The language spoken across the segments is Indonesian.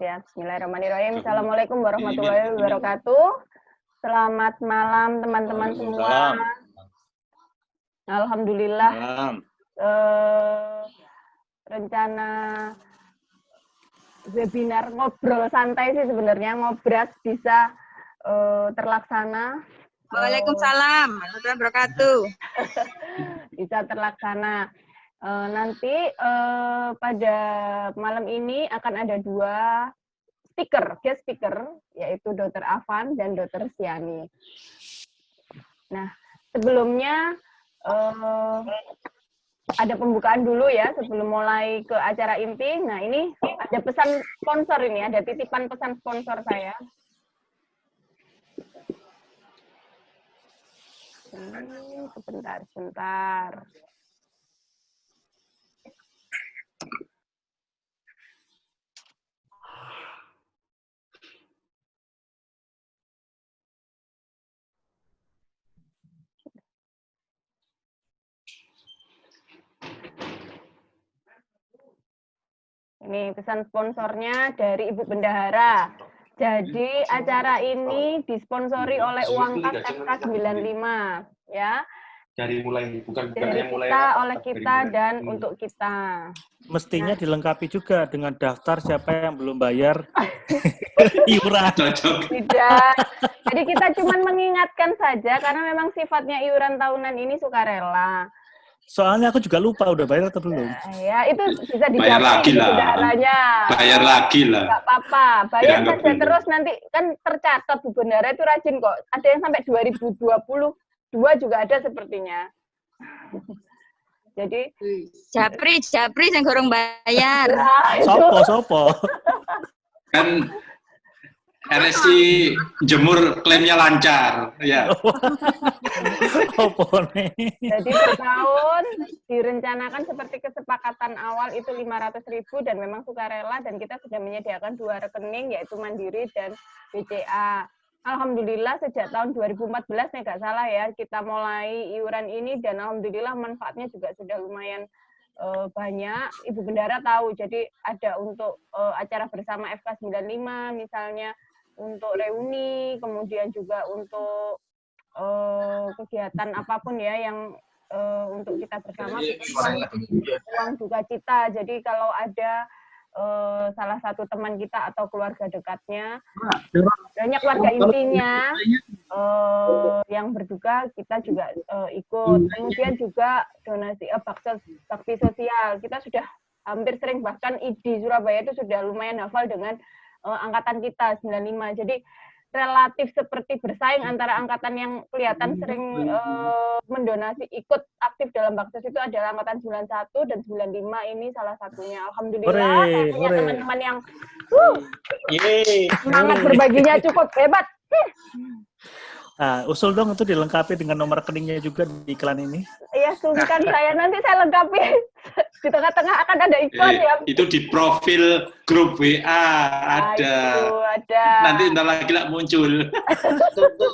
ya. Bismillahirrahmanirrahim. Assalamualaikum warahmatullahi wabarakatuh. Selamat malam teman-teman semua. Alhamdulillah. Rencana webinar ngobrol santai sih sebenarnya, ngobras bisa terlaksana. Waalaikumsalam warahmatullahi wabarakatuh. Bisa terlaksana. Nanti pada malam ini akan ada 2 guest speaker, yaitu Dr. Afan dan Dr. Siani. Nah, sebelumnya ada pembukaan dulu ya, sebelum mulai ke acara inti. Nah, ini ada pesan sponsor ini, ada titipan pesan sponsor saya. Sebentar. Ini pesan sponsornya dari Ibu Bendahara. Jadi acara ini disponsori oleh Uang Kas FK95 ya. Dari mulai kita, oleh kita dan untuk kita. Mestinya dilengkapi juga dengan daftar siapa yang belum bayar iuran. Tidak. Jadi kita cuma mengingatkan saja karena memang sifatnya iuran tahunan ini sukarela. Soalnya aku juga lupa udah bayar atau belum. Ya, itu bisa bayar lagi lah. Bayar lagi lah. Enggak apa-apa, bayar saja terus nanti kan tercatat Bu Bendara itu rajin kok. Ada yang sampai 2022 juga ada sepertinya. Jadi Japri yang gorong bayar. Sopo. Kan RSI Jemur klaimnya lancar, ya. Jadi per tahun direncanakan seperti kesepakatan awal itu 500.000 dan memang sukarela, dan kita sudah menyediakan 2 rekening yaitu Mandiri dan BCA. Alhamdulillah sejak tahun 2014 nih nggak salah ya kita mulai iuran ini, dan alhamdulillah manfaatnya juga sudah lumayan banyak. Ibu Bendara tahu, jadi ada untuk acara bersama FK95 misalnya, untuk reuni, kemudian juga untuk kegiatan apapun ya yang untuk kita bersama, uang duka cita. Jadi kalau ada salah satu teman kita atau keluarga dekatnya, banyak keluarga intinya yang berduka, kita juga ikut. Kemudian juga donasi bakti sosial. Kita sudah hampir sering, bahkan ID Surabaya itu sudah lumayan hafal dengan angkatan kita 95. Jadi relatif seperti bersaing antara angkatan yang kelihatan sering mendonasi, ikut aktif dalam baksos itu adalah angkatan 91 dan 95 ini salah satunya. Alhamdulillah saya punya teman-teman yang semangat berbaginya cukup hebat. Nah, usul dong itu dilengkapi dengan nomor rekeningnya juga di iklan ini. Iya, sungkan saya. Nanti saya lengkapi. Di tengah-tengah akan ada iklan ya. Itu di profil grup WA ada. Ada. Nanti entar lagi lah muncul.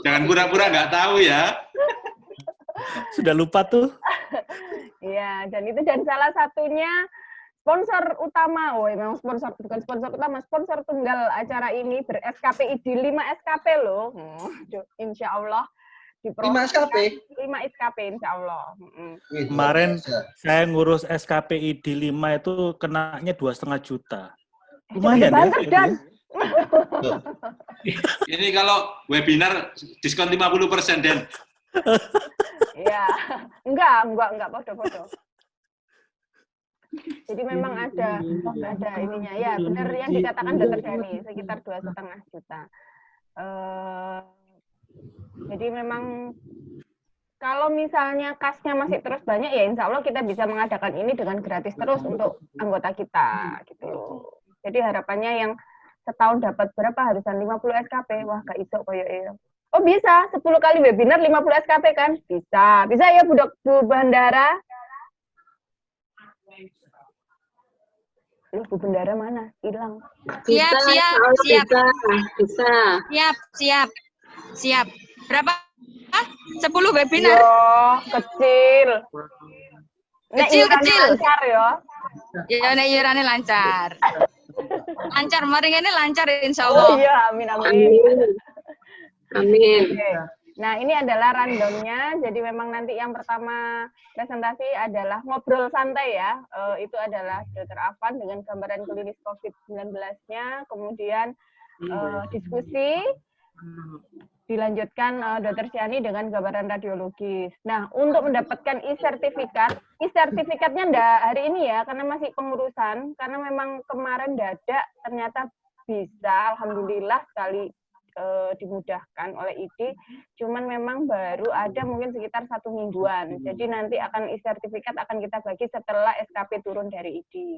Jangan pura-pura nggak tahu ya. Sudah lupa tuh. Iya, dan salah satunya sponsor utama, memang bukan sponsor utama, sponsor tunggal acara ini ber-SKP ID 5 SKP loh. Insya Allah. 5 SKP insya Allah. Kemarin saya ngurus SKP ID 5 itu kenanya 2,5 juta. Lumayan ya. Ini kalau webinar diskon 50%, Den. Iya. Enggak bodoh. Jadi memang ada ininya ya, benar yang dikatakan Dr. Dani, sekitar 2,5 juta. Jadi memang kalau misalnya kasnya masih terus banyak ya insya Allah kita bisa mengadakan ini dengan gratis terus untuk anggota kita gitu. Jadi harapannya yang setahun dapat berapa, harusan 50 SKP. Wah, gak iso koyo. Oh bisa, 10 kali webinar 50 SKP kan? Bisa ya Bu Bendara? Bu Bendara mana? Hilang. Siap. Berapa? 10 webinar. Kecil. Kecil. Lancar ya. Ya, nek iurannya lancar. Lancar, mari ini lancar insya Oh Allah. iya, amin amin. Amin. Amin. Oke. Nah, ini adalah rundown-nya. Jadi memang nanti yang pertama presentasi adalah ngobrol santai ya. Itu adalah Dr. Afan dengan gambaran klinis COVID-19-nya. Kemudian diskusi. Dilanjutkan Dr. Siani dengan gambaran radiologis. Nah, untuk mendapatkan e-sertifikatnya enggak hari ini ya, karena masih pengurusan. Karena memang kemarin dadak ternyata bisa, alhamdulillah sekali dimudahkan oleh ID, cuman memang baru ada mungkin sekitar 1 mingguan. Jadi nanti akan e-sertifikat akan kita bagi setelah SKP turun dari ID.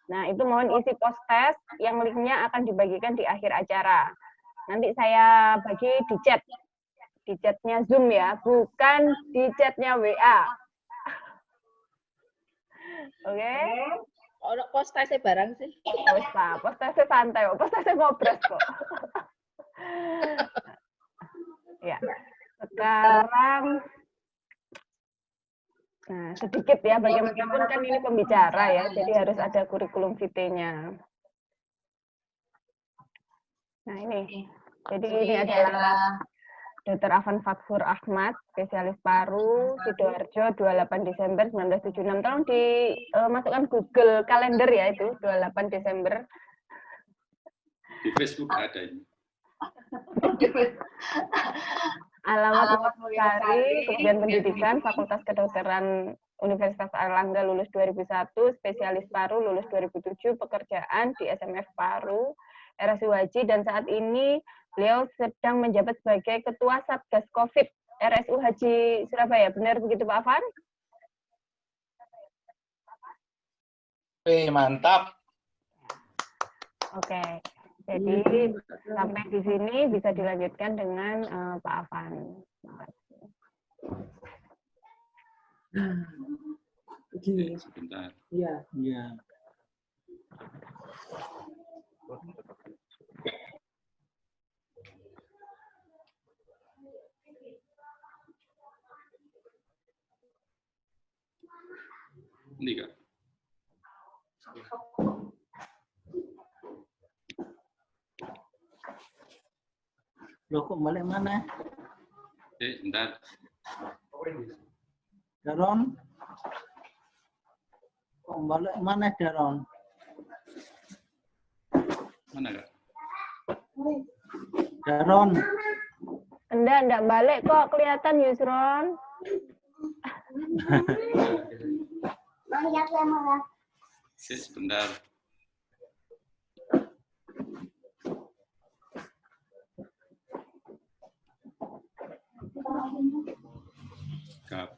Nah, itu mohon isi post test yang linknya akan dibagikan di akhir acara. Nanti saya bagi di chatnya Zoom ya, bukan di chatnya WA. Oke? Ono postase barang sih. Wes Pak, post testnya santai, post testnya ngobras kok. Ya, sekarang nah sedikit ya, bagaimanapun kan ini pembicara ya, jadi harus ada kurikulum vitae-nya. Nah ini, jadi ini adalah Dr. Afan Fathur Ahmad, spesialis paru, Sidoarjo, 28 Desember 1976. Tolong dimasukkan Google Kalender ya itu, 28 Desember. Di Facebook ada ini. Alamat Mulyasari, kemudian pendidikan, Fakultas Kedokteran Universitas Airlangga lulus 2001, spesialis paru lulus 2007, pekerjaan di SMF Paru, RSU Haji, dan saat ini beliau sedang menjabat sebagai Ketua Satgas COVID RSU Haji Surabaya. Benar begitu Pak Afan? Mantap. Oke. Jadi sampai di sini bisa dilanjutkan dengan Pak Afan. Oke, sebentar. Iya. Iya. Ini Kak. Loh kok balik mana? Bentar. Daron? Kok balik mana Daron? Mana Kak? Daron? Enggak balik kok, kelihatan Yusron. Oke, sebentar.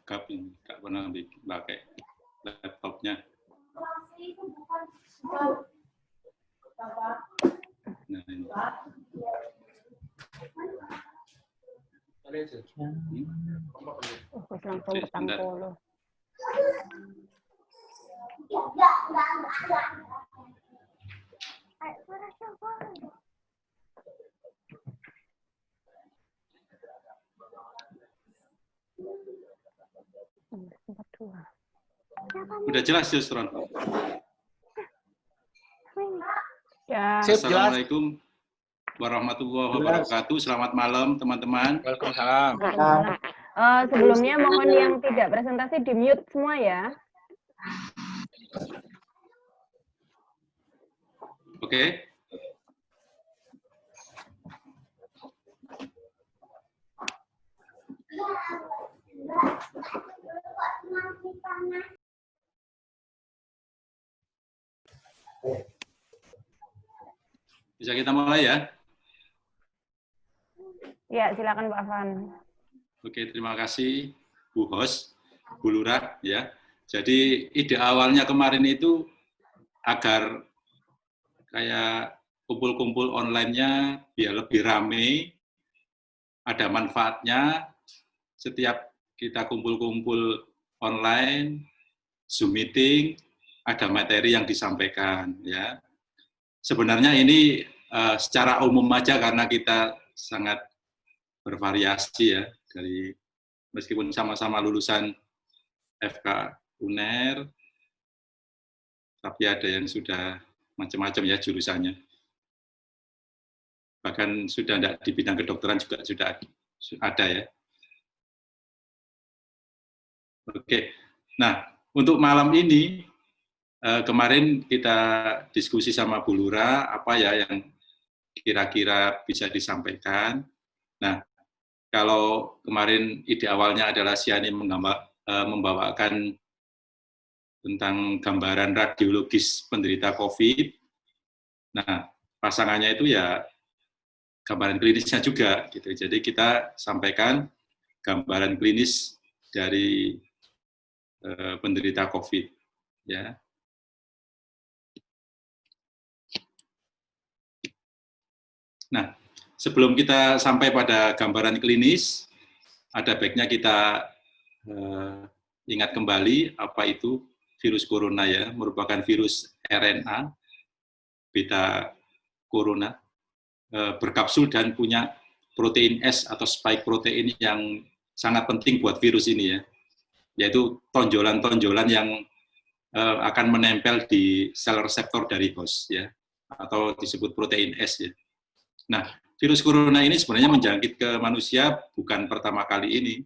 Gap ini, nggak pernah pakai laptopnya. Nah, ini. Langsung Oke, petang sebentar. puluh. Udah jelas Yusron. Ya. Sip, jelas. Assalamualaikum warahmatullahi wabarakatuh. Selamat malam teman-teman. Waalaikumsalam. Sebelumnya mohon yang tidak presentasi di mute semua ya. Oke. Bisa kita mulai ya? Ya, silakan Pak Afan. Oke, terima kasih Bu Hos, Bu Lurah ya. Jadi ide awalnya kemarin itu agar kayak kumpul-kumpul online-nya biar lebih ramai, ada manfaatnya. Setiap kita kumpul-kumpul online, Zoom meeting, ada materi yang disampaikan ya. Sebenarnya ini secara umum aja karena kita sangat bervariasi ya, dari meskipun sama-sama lulusan FK UNER, tapi ada yang sudah macam-macam ya jurusannya. bahkan sudah tidak di bidang kedokteran juga sudah ada ya. Oke, nah untuk malam ini kemarin kita diskusi sama Bu Lura apa ya yang kira-kira bisa disampaikan. Nah, kalau kemarin ide awalnya adalah Siani membawakan tentang gambaran radiologis penderita COVID. Nah, pasangannya itu ya gambaran klinisnya juga gitu. Jadi kita sampaikan gambaran klinis dari penderita COVID ya. Nah, sebelum kita sampai pada gambaran klinis, ada baiknya kita ingat kembali apa itu virus corona ya, merupakan virus RNA beta corona berkapsul dan punya protein S atau spike protein yang sangat penting buat virus ini ya, yaitu tonjolan-tonjolan yang akan menempel di sel reseptor dari host ya, atau disebut protein S ya. Nah, virus corona ini sebenarnya menjangkit ke manusia bukan pertama kali ini.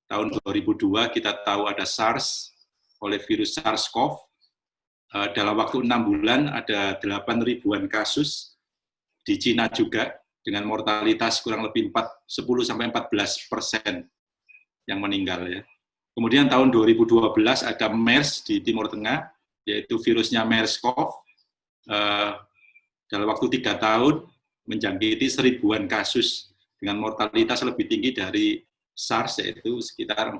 Tahun 2002 kita tahu ada SARS oleh virus SARS-CoV. Dalam waktu 6 bulan ada 8.000-an kasus. Di Cina juga dengan mortalitas kurang lebih 10-14% yang meninggal ya. Kemudian tahun 2012 ada MERS di Timur Tengah, yaitu virusnya MERS-CoV. Dalam waktu 3 tahun menjangkiti 1.000-an kasus dengan mortalitas lebih tinggi dari SARS, yaitu sekitar 40%.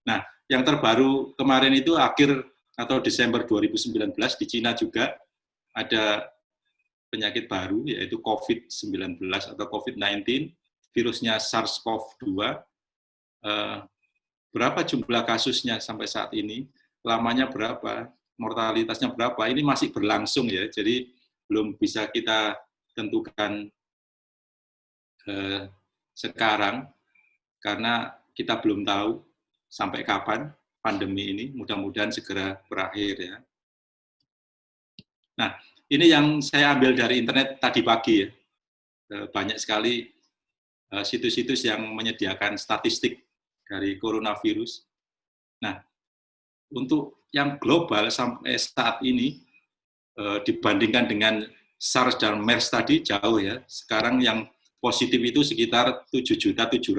Nah, yang terbaru kemarin itu akhir atau Desember 2019 di Cina juga ada penyakit baru, yaitu COVID-19 atau COVID-19, virusnya SARS-CoV-2. Berapa jumlah kasusnya sampai saat ini, lamanya berapa, mortalitasnya berapa, ini masih berlangsung ya, jadi belum bisa kita tentukan sekarang, karena kita belum tahu sampai kapan pandemi ini, mudah-mudahan segera berakhir ya. Nah, ini yang saya ambil dari internet tadi pagi ya, banyak sekali situs-situs yang menyediakan statistik dari coronavirus. Nah, untuk yang global sampai saat ini, dibandingkan dengan SARS dan MERS tadi jauh ya. Sekarang yang positif itu sekitar 7.700.000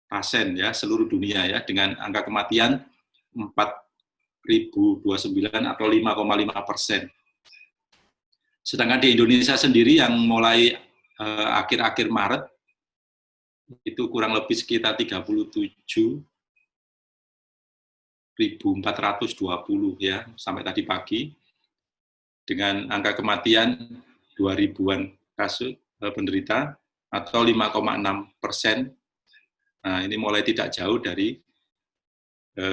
pasien ya seluruh dunia ya, dengan angka kematian 4.029 atau 5,5%. Sedangkan di Indonesia sendiri yang mulai akhir-akhir Maret itu kurang lebih sekitar 37.420 ya sampai tadi pagi, dengan angka kematian 2.000-an kasus penderita atau 5,6%. Nah, ini mulai tidak jauh dari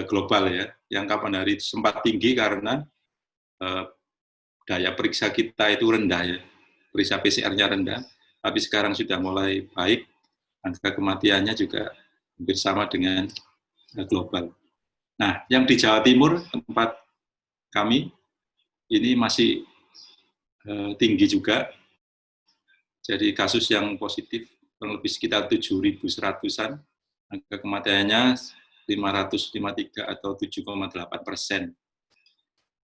global ya, yang kapan hari sempat tinggi karena daya periksa kita itu rendah ya, periksa PCR-nya rendah, tapi sekarang sudah mulai baik, angka kematiannya juga hampir sama dengan global. Nah, yang di Jawa Timur, tempat kami, ini masih tinggi juga. Jadi kasus yang positif kurang lebih sekitar 7.100-an, angka kematiannya 553 atau 7,8%.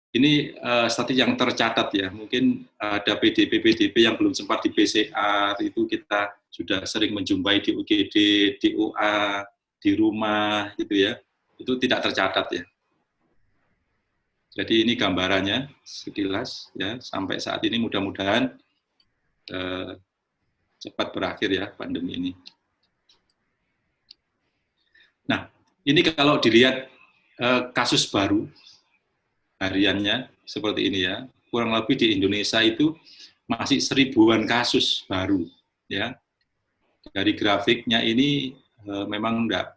Ini statistik yang tercatat ya, mungkin ada PDP yang belum sempat di PCR, itu kita sudah sering menjumpai di UGD, di OA, di rumah, gitu ya. Itu tidak tercatat ya. Jadi ini gambarannya sekilas ya, sampai saat ini mudah-mudahan cepat berakhir ya pandemi ini. Nah, ini kalau dilihat kasus baru hariannya seperti ini ya, kurang lebih di Indonesia itu masih 1.000-an kasus baru ya. Dari grafiknya ini memang enggak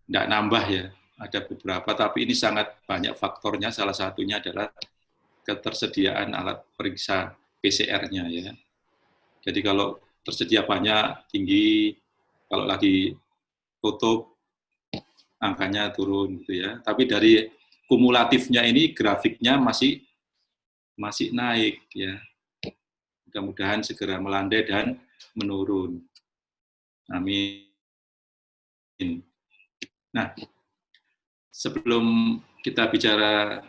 nambah ya, ada beberapa, tapi ini sangat banyak faktornya. Salah satunya adalah ketersediaan alat periksa PCR-nya ya. Jadi kalau tersedia banyak, tinggi, kalau lagi tutup, angkanya turun gitu ya. Tapi dari kumulatifnya ini grafiknya masih naik ya. Mudah-mudahan segera melandai dan menurun. Amin. Nah, sebelum kita bicara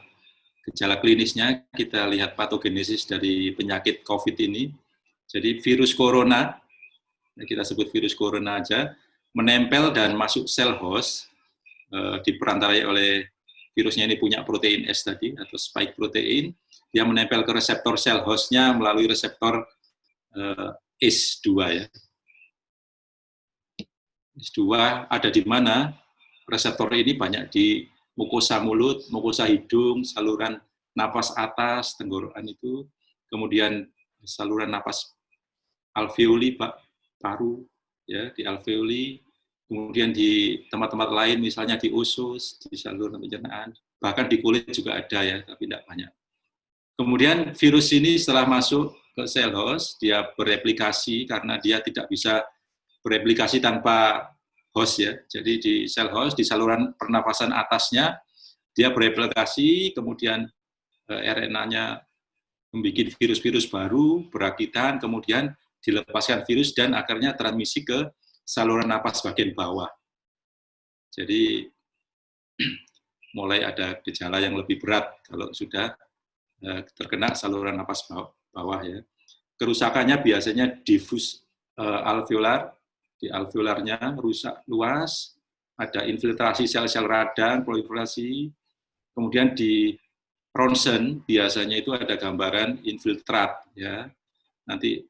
gejala klinisnya, kita lihat patogenesis dari penyakit COVID ini. Jadi virus corona, kita sebut virus corona aja, menempel dan masuk sel host, diperantarai oleh virusnya ini punya protein S tadi, atau spike protein, dia menempel ke reseptor sel hostnya melalui reseptor ACE2 ya. ACE2 ada di mana? Reseptor ini banyak di mukosa mulut, mukosa hidung, saluran napas atas, tenggorokan itu, kemudian saluran napas alveoli, paru, ya, di alveoli, kemudian di tempat-tempat lain, misalnya di usus, di saluran pencernaan, bahkan di kulit juga ada ya, tapi tidak banyak. Kemudian virus ini setelah masuk ke sel host, dia bereplikasi karena dia tidak bisa bereplikasi tanpa host ya. Jadi di sel host, di saluran pernafasan atasnya, dia bereplikasi, kemudian RNA-nya membuat virus-virus baru, berakitan, kemudian dilepaskan virus dan akhirnya transmisi ke saluran napas bagian bawah. Jadi mulai ada gejala yang lebih berat kalau sudah terkena saluran napas bawah ya. Kerusakannya biasanya diffuse alveolar, di alveolarnya rusak luas, ada infiltrasi sel-sel radang, proliferasi, kemudian di ronsen biasanya itu ada gambaran infiltrat ya. Nanti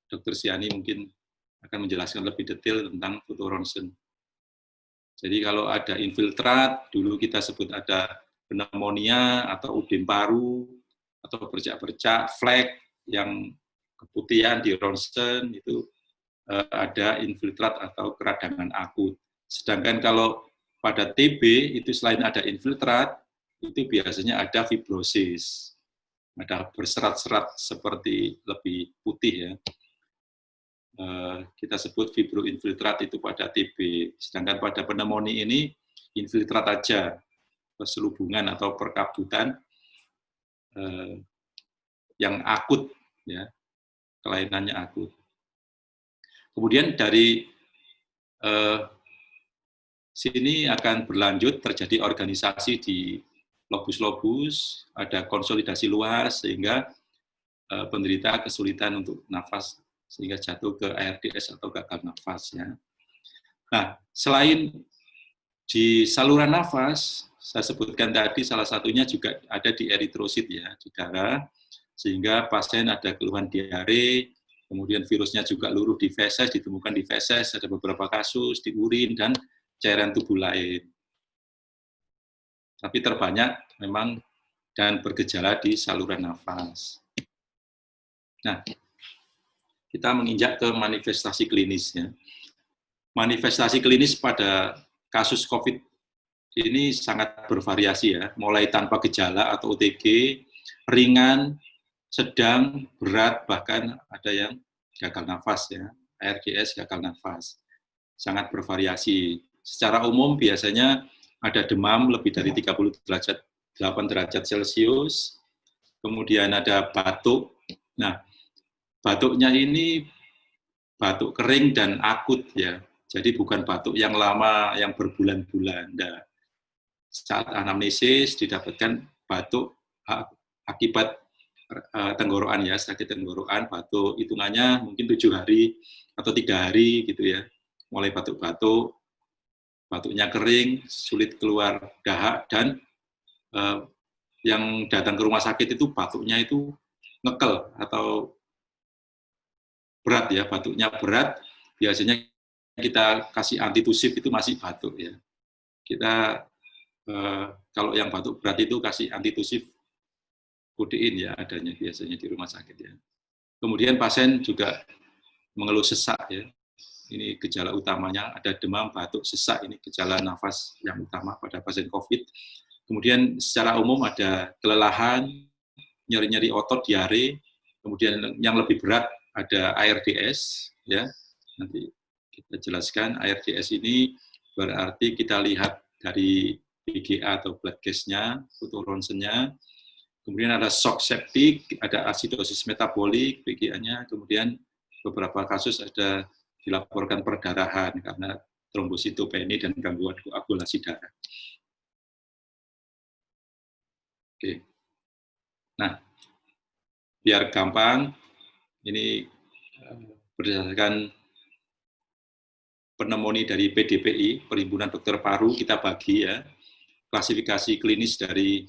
Dr. Siani mungkin akan menjelaskan lebih detail tentang foto ronsen. Jadi kalau ada infiltrat, dulu kita sebut ada pneumonia atau udem paru atau bercak-bercak, flek yang keputihan di ronsen itu ada infiltrat atau keradangan akut. Sedangkan kalau pada TB itu selain ada infiltrat, itu biasanya ada fibrosis, ada berserat-serat seperti lebih putih ya. Kita sebut fibroinfiltrat itu pada TB. Sedangkan pada pneumonia ini infiltrat aja, perselubungan atau perkabutan yang akut ya, kelainannya akut. Kemudian dari sini akan berlanjut terjadi organisasi di lobus-lobus, ada konsolidasi luas sehingga penderita kesulitan untuk nafas sehingga jatuh ke ARDS atau gagal nafas ya. Nah, selain di saluran nafas, saya sebutkan tadi salah satunya juga ada di eritrosit ya, di darah, sehingga pasien ada keluhan diare. Kemudian virusnya juga luruh di feses, ditemukan di feses, ada beberapa kasus di urin dan cairan tubuh lain. Tapi terbanyak memang dan bergejala di saluran nafas. Nah, kita menginjak ke manifestasi klinisnya. Manifestasi klinis pada kasus COVID ini sangat bervariasi ya, mulai tanpa gejala atau OTG, ringan, sedang, berat, bahkan ada yang gagal nafas ya, ARDS gagal nafas. Sangat bervariasi. Secara umum biasanya ada demam lebih dari 38 derajat Celcius, kemudian ada batuk. Nah, batuknya ini batuk kering dan akut ya. Jadi bukan batuk yang lama, yang berbulan-bulan. Nah, saat anamnesis didapatkan batuk akibat tenggorokan ya, sakit tenggorokan, batuk, hitungannya mungkin 7 hari atau 3 hari gitu ya, mulai batuk-batuk, batuknya kering, sulit keluar dahak, dan yang datang ke rumah sakit itu batuknya itu ngekel atau berat ya, batuknya berat, biasanya kita kasih antitusif itu masih batuk ya. Kita kalau yang batuk berat itu kasih antitusif kodein ya adanya biasanya di rumah sakit ya. Kemudian pasien juga mengeluh sesak ya. Ini gejala utamanya, ada demam, batuk, sesak, ini gejala nafas yang utama pada pasien COVID. Kemudian secara umum ada kelelahan, nyeri-nyeri otot, diare, kemudian yang lebih berat ada ARDS ya. Nanti kita jelaskan ARDS ini berarti kita lihat dari BGA atau blood gas-nya, foto ronsennya. Kemudian ada shock septic, ada asidosis metabolik, BGA-nya. Kemudian beberapa kasus ada dilaporkan perdarahan karena trombositopenia dan gangguan koagulasi darah. Oke. Nah, biar gampang, ini berdasarkan pneumonia dari PDPI, Perhimpunan Dokter Paru, kita bagi ya, klasifikasi klinis dari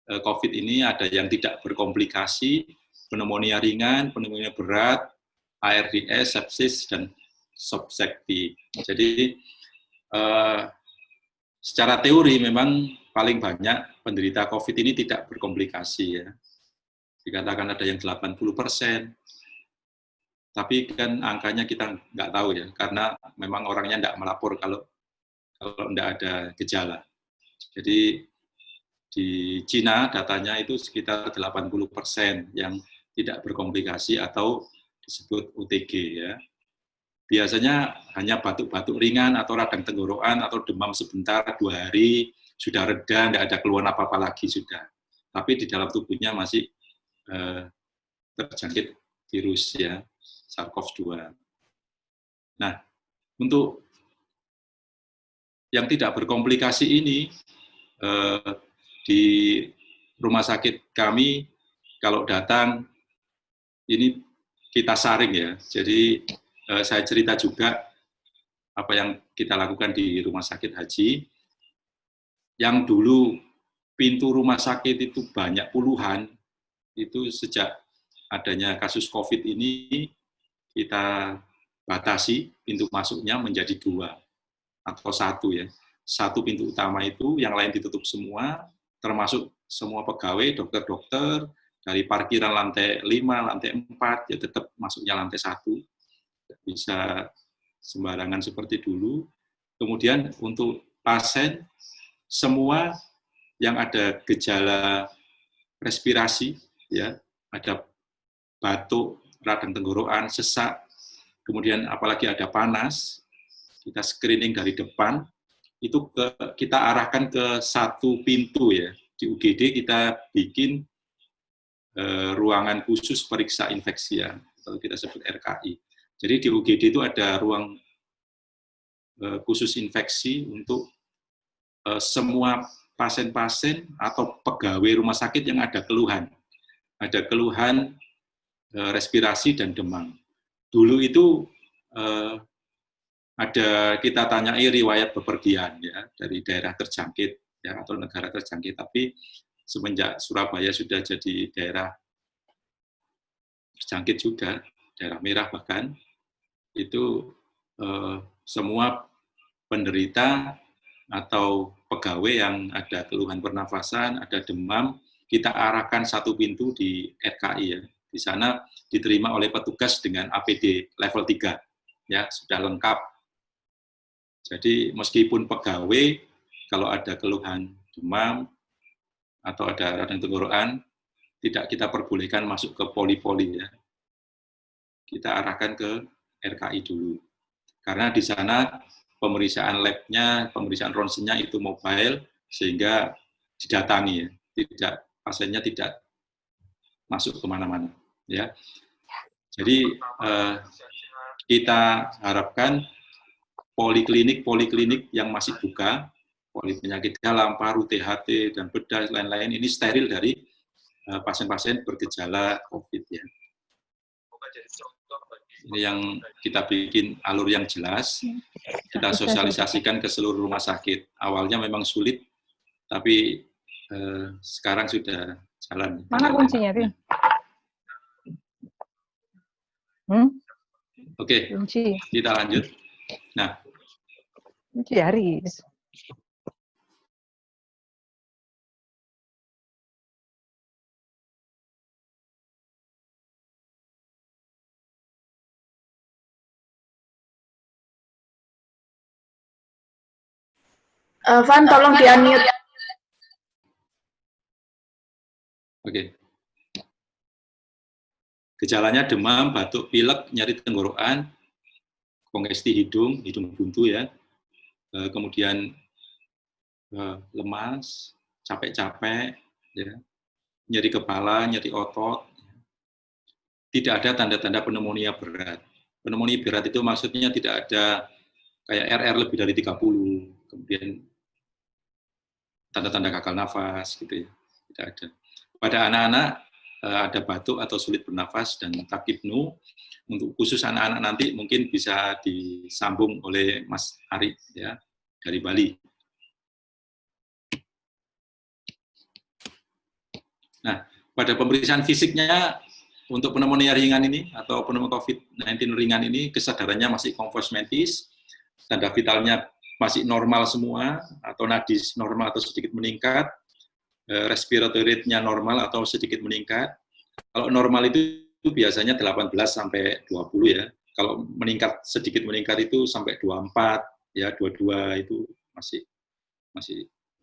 COVID ini ada yang tidak berkomplikasi, pneumonia ringan, pneumonia berat, ARDS, sepsis, dan subsektif. Jadi, secara teori memang paling banyak penderita COVID ini tidak berkomplikasi ya. Dikatakan ada yang 80%, tapi kan angkanya kita nggak tahu ya, karena memang orangnya nggak melapor kalau nggak ada gejala. Jadi di Cina datanya itu sekitar 80% yang tidak berkomplikasi atau disebut OTG ya. Biasanya hanya batuk-batuk ringan atau radang tenggorokan atau demam sebentar 2 hari, sudah reda, nggak ada keluhan apa-apa lagi sudah. Tapi di dalam tubuhnya masih terjangkit virus ya. SARS-CoV-2. Nah, untuk yang tidak berkomplikasi ini, di rumah sakit kami, kalau datang, ini kita saring ya. Jadi, saya cerita juga apa yang kita lakukan di rumah sakit haji. Yang dulu pintu rumah sakit itu banyak puluhan, itu sejak adanya kasus COVID ini, kita batasi pintu masuknya menjadi 2 atau 1 ya. 1 pintu utama itu, yang lain ditutup semua, termasuk semua pegawai, dokter-dokter, dari parkiran lantai 5, lantai 4, ya tetap masuknya lantai 1. Bisa sembarangan seperti dulu. Kemudian untuk pasien, semua yang ada gejala respirasi, ya, ada batuk, radang tenggorokan, sesak, kemudian apalagi ada panas, kita screening dari depan, itu kita arahkan ke 1 pintu ya. Di UGD kita bikin ruangan khusus periksa infeksi ya, atau kita sebut RKI. Jadi di UGD itu ada ruang khusus infeksi untuk semua pasien-pasien atau pegawai rumah sakit yang ada keluhan. Ada keluhan respirasi dan demam. Dulu itu ada kita tanyai riwayat bepergian ya dari daerah terjangkit ya atau negara terjangkit, tapi semenjak Surabaya sudah jadi daerah terjangkit juga, daerah merah bahkan, itu semua penderita atau pegawai yang ada keluhan pernafasan, ada demam, kita arahkan 1 pintu di RKI ya. Di sana diterima oleh petugas dengan APD level 3, ya sudah lengkap. Jadi meskipun pegawai, kalau ada keluhan demam atau ada radang tenggorokan, tidak kita perbolehkan masuk ke poli-poli ya. Kita arahkan ke RKI dulu. Karena di sana pemeriksaan lab-nya, pemeriksaan ronsennya itu mobile, sehingga didatangi ya. Pasiennya tidak masuk kemana-mana. Ya, jadi kita harapkan poliklinik yang masih buka, polipenyakit dalam, paru, THT, dan bedah, lain-lain ini steril dari pasien-pasien bergejala COVID ya. Ini yang kita bikin alur yang jelas, kita sosialisasikan ke seluruh rumah sakit. Awalnya memang sulit, tapi sekarang sudah jalan. Mana kuncinya, Vin? Oke, Kunci. kita lanjut. Nah, Kunci Haris. Van, tolong di-unmute. Oke. Gejalanya demam, batuk, pilek, nyeri tenggorokan, kongesti hidung buntu ya. Kemudian lemas, capek-capek, ya, nyeri kepala, nyeri otot. Tidak ada tanda-tanda pneumonia berat. Pneumonia berat itu maksudnya tidak ada kayak RR lebih dari 30, kemudian tanda-tanda gagal nafas, gitu ya. Tidak ada. Pada anak-anak ada batuk atau sulit bernafas dan takipnu. Untuk khusus anak-anak nanti mungkin bisa disambung oleh Mas Ari ya dari Bali. Nah, pada pemeriksaan fisiknya untuk pneumonia ringan ini atau pneumonia COVID-19 ringan ini kesadarannya masih konfosmentis, tanda vitalnya masih normal semua atau nadis normal atau sedikit meningkat, respiratory rate-nya normal atau sedikit meningkat. Kalau normal itu biasanya 18 sampai 20 ya. Kalau meningkat sedikit meningkat itu sampai 24 ya, 22 itu masih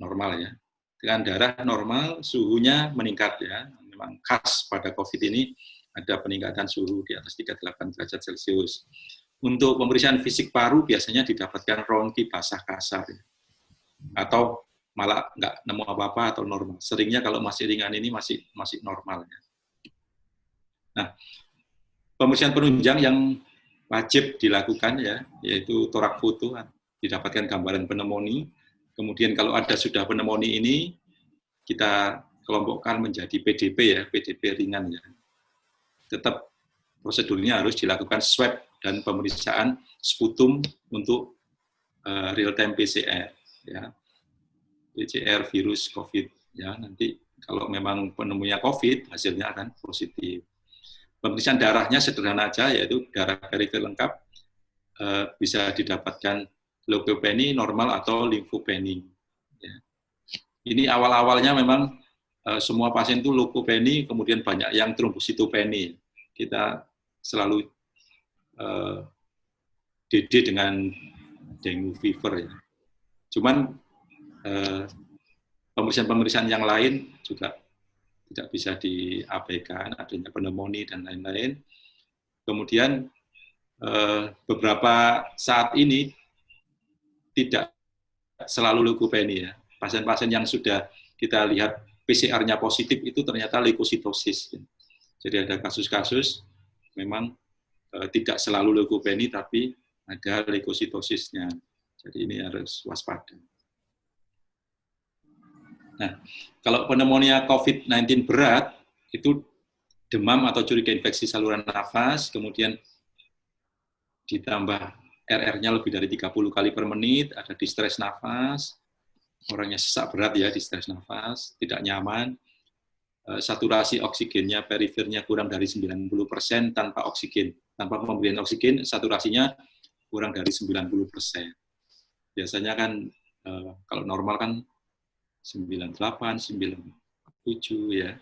normal ya. Dengan darah normal, suhunya meningkat ya. Memang khas pada COVID ini ada peningkatan suhu di atas 38 derajat Celcius. Untuk pemeriksaan fisik paru biasanya didapatkan rongki basah kasar ya. Atau malah nggak nemu apa-apa atau normal. Seringnya kalau masih ringan ini masih normal ya. Nah, pemeriksaan penunjang yang wajib dilakukan ya, yaitu torak foto, didapatkan gambaran pneumonia. Kemudian kalau ada sudah pneumonia ini, kita kelompokkan menjadi PDP ya, PDP ringan ya. Tetap prosedurnya harus dilakukan swab dan pemeriksaan sputum untuk real time PCR ya. PCR virus COVID ya, nanti kalau memang pneumonia COVID hasilnya akan positif. Pemeriksaan darahnya sederhana aja, yaitu darah perifer lengkap, bisa didapatkan leukopenia normal atau limfopenia. Ya. Ini awal-awalnya memang semua pasien itu leukopenia, kemudian banyak yang trombositopenia. Kita selalu DD dengan dengue fever. Ya. Cuman pemeriksaan-pemeriksaan yang lain juga tidak bisa diabaikan, adanya pneumonia dan lain-lain. Kemudian beberapa saat ini tidak selalu leukopenia. Pasien-pasien yang sudah kita lihat PCR-nya positif itu ternyata leukositosis. Jadi ada kasus-kasus memang tidak selalu leukopenia, tapi ada leukositosisnya. Jadi ini harus waspada. Nah, kalau pneumonia COVID-19 berat, itu demam atau curiga infeksi saluran nafas, kemudian ditambah RR-nya lebih dari 30 kali per menit, ada distres nafas, orangnya sesak berat ya, distres nafas, tidak nyaman, saturasi oksigennya, perifernya kurang dari 90% tanpa oksigen. Tanpa pemberian oksigen, saturasinya kurang dari 90%. Biasanya kan, kalau normal kan 98, 97 ya.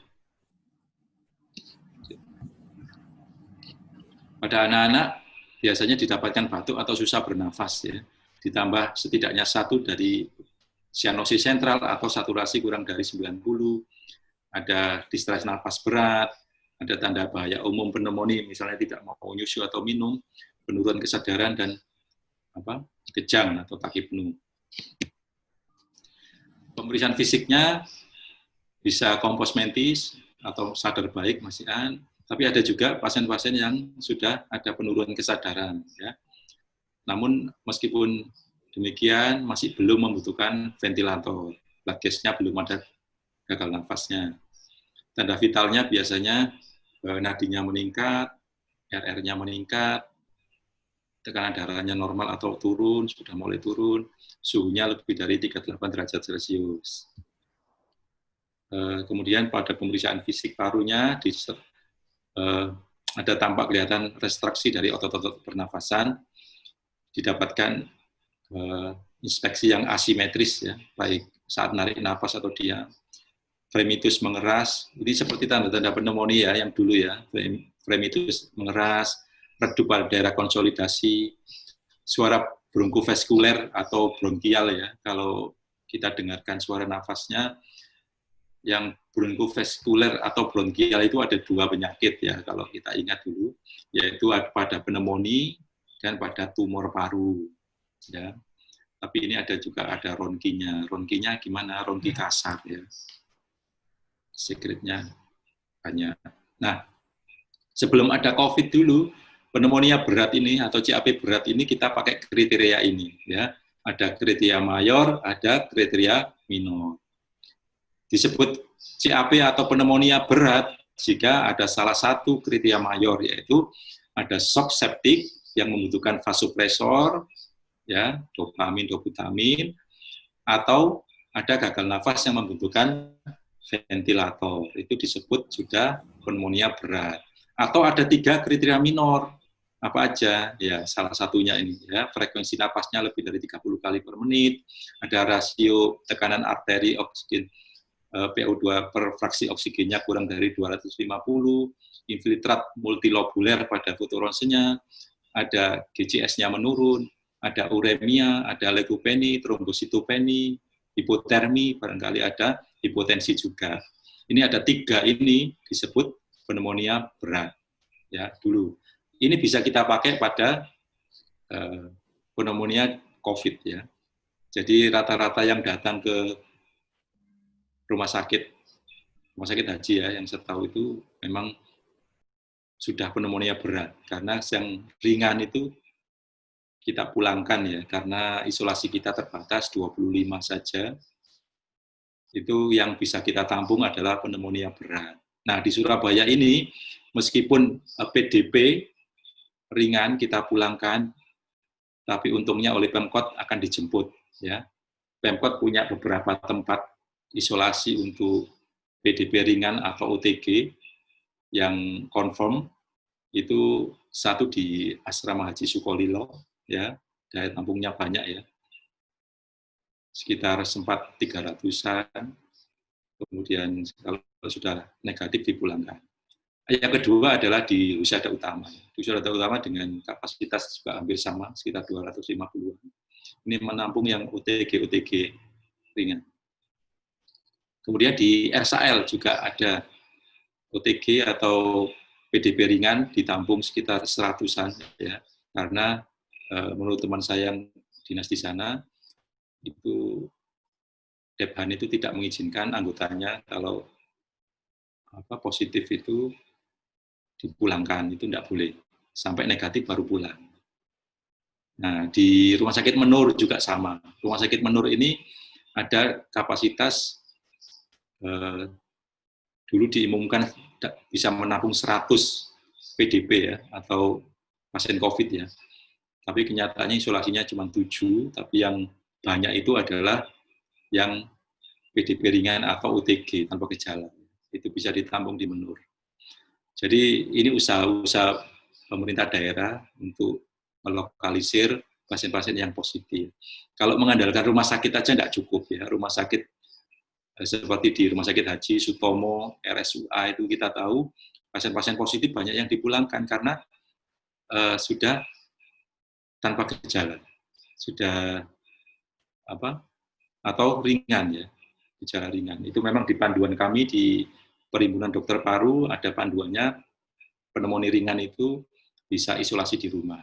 Pada anak-anak biasanya didapatkan batuk atau susah bernafas ya. Ditambah setidaknya 1 dari sianosis sentral atau saturasi kurang dari 90, ada distres nafas berat, ada tanda bahaya umum pneumonia, misalnya tidak mau nyusu atau minum, penurunan kesadaran dan kejang atau takipnu. Pemeriksaan fisiknya bisa komposmentis atau sadar baik masihan, tapi ada juga pasien-pasien yang sudah ada penurunan kesadaran. Ya. Namun meskipun demikian masih belum membutuhkan ventilator, blood gas-nya belum ada gagal nafasnya. Tanda vitalnya biasanya nadinya meningkat, RR-nya meningkat, tekanan darahnya normal atau turun, sudah mulai turun, suhunya lebih dari 38 derajat Celcius. Kemudian pada pemeriksaan fisik parunya ada tampak kelihatan restruksi dari otot-otot pernafasan, didapatkan inspeksi yang asimetris ya, baik saat narik nafas atau diam. Fremitus mengeras, ini seperti tanda-tanda pneumonia yang dulu ya, fremitus mengeras, redup pada daerah konsolidasi, suara bronkofaskuler atau bronkial ya. Kalau kita dengarkan suara nafasnya, yang bronkofaskuler atau bronkial itu ada 2 penyakit ya, kalau kita ingat dulu, yaitu pada pneumonia dan pada tumor paru. Ya. Tapi ini ada ronkinya. Ronkinya gimana? Ronki kasar ya. Secretnya banyak. Nah, sebelum ada COVID dulu, pneumonia berat ini atau CAP berat ini kita pakai kriteria ini ya. Ada kriteria mayor, ada kriteria minor. Disebut CAP atau pneumonia berat jika ada salah satu kriteria mayor, yaitu ada shock septic yang membutuhkan vasopresor, ya, dopamin, dobutamin, atau ada gagal nafas yang membutuhkan ventilator. Itu disebut sudah pneumonia berat. Atau ada 3 kriteria minor. Apa aja? Ya, salah satunya ini ya, frekuensi napasnya lebih dari 30 kali per menit, ada rasio tekanan arteri oksigen PO2 per fraksi oksigennya kurang dari 250, infiltrat multilobuler pada fotoronsenya, ada GCS-nya menurun, ada uremia, ada leukopeni, trombositopeni, hipotermi, barangkali ada hipotensi juga. Ini ada 3 ini disebut pneumonia berat. Ya, dulu. Ini bisa kita pakai pada pneumonia COVID ya. Jadi rata-rata yang datang ke rumah sakit haji ya, yang saya tahu itu memang sudah pneumonia berat, karena yang ringan itu kita pulangkan ya, karena isolasi kita terbatas 25 saja, itu yang bisa kita tampung adalah pneumonia berat. Nah, di Surabaya ini, meskipun PDP ringan kita pulangkan, tapi untungnya oleh Pemkot akan dijemput. Ya. Pemkot punya beberapa tempat isolasi untuk PDP ringan atau OTG yang confirm, itu satu di Asrama Haji Sukolilo, ya, daya tampungnya banyak ya, sekitar sempat 300-an, kemudian kalau sudah negatif dipulangkan. Yang kedua adalah di Husada Utama. Di Husada Utama dengan kapasitas juga hampir sama, sekitar 250-an. Ini menampung yang OTG ringan. Kemudian di RSAL juga ada OTG atau PDP ringan ditampung sekitar 100-an ya, karena menurut teman saya yang dinas di sana itu Dephan itu tidak mengizinkan anggotanya kalau positif itu dipulangkan, itu tidak boleh, sampai negatif baru pulang. Nah, di Rumah Sakit Menur juga sama. Rumah Sakit Menur ini ada kapasitas dulu diumumkan bisa menampung 100 PDP ya, atau pasien COVID ya. Tapi kenyataannya isolasinya cuma 7, tapi yang banyak itu adalah yang PDP ringan atau OTG tanpa gejala. Itu bisa ditampung di Menur. Jadi ini usaha-usaha pemerintah daerah untuk melokalisir pasien-pasien yang positif. Kalau mengandalkan rumah sakit aja tidak cukup ya. Rumah sakit seperti di Rumah Sakit Haji Sutomo, RSUA itu kita tahu pasien-pasien positif banyak yang dipulangkan karena sudah tanpa gejala, sudah atau ringan ya, gejala ringan. Itu memang di panduan kami di Perhimpunan Dokter Paru ada panduannya, pneumonia ringan itu bisa isolasi di rumah.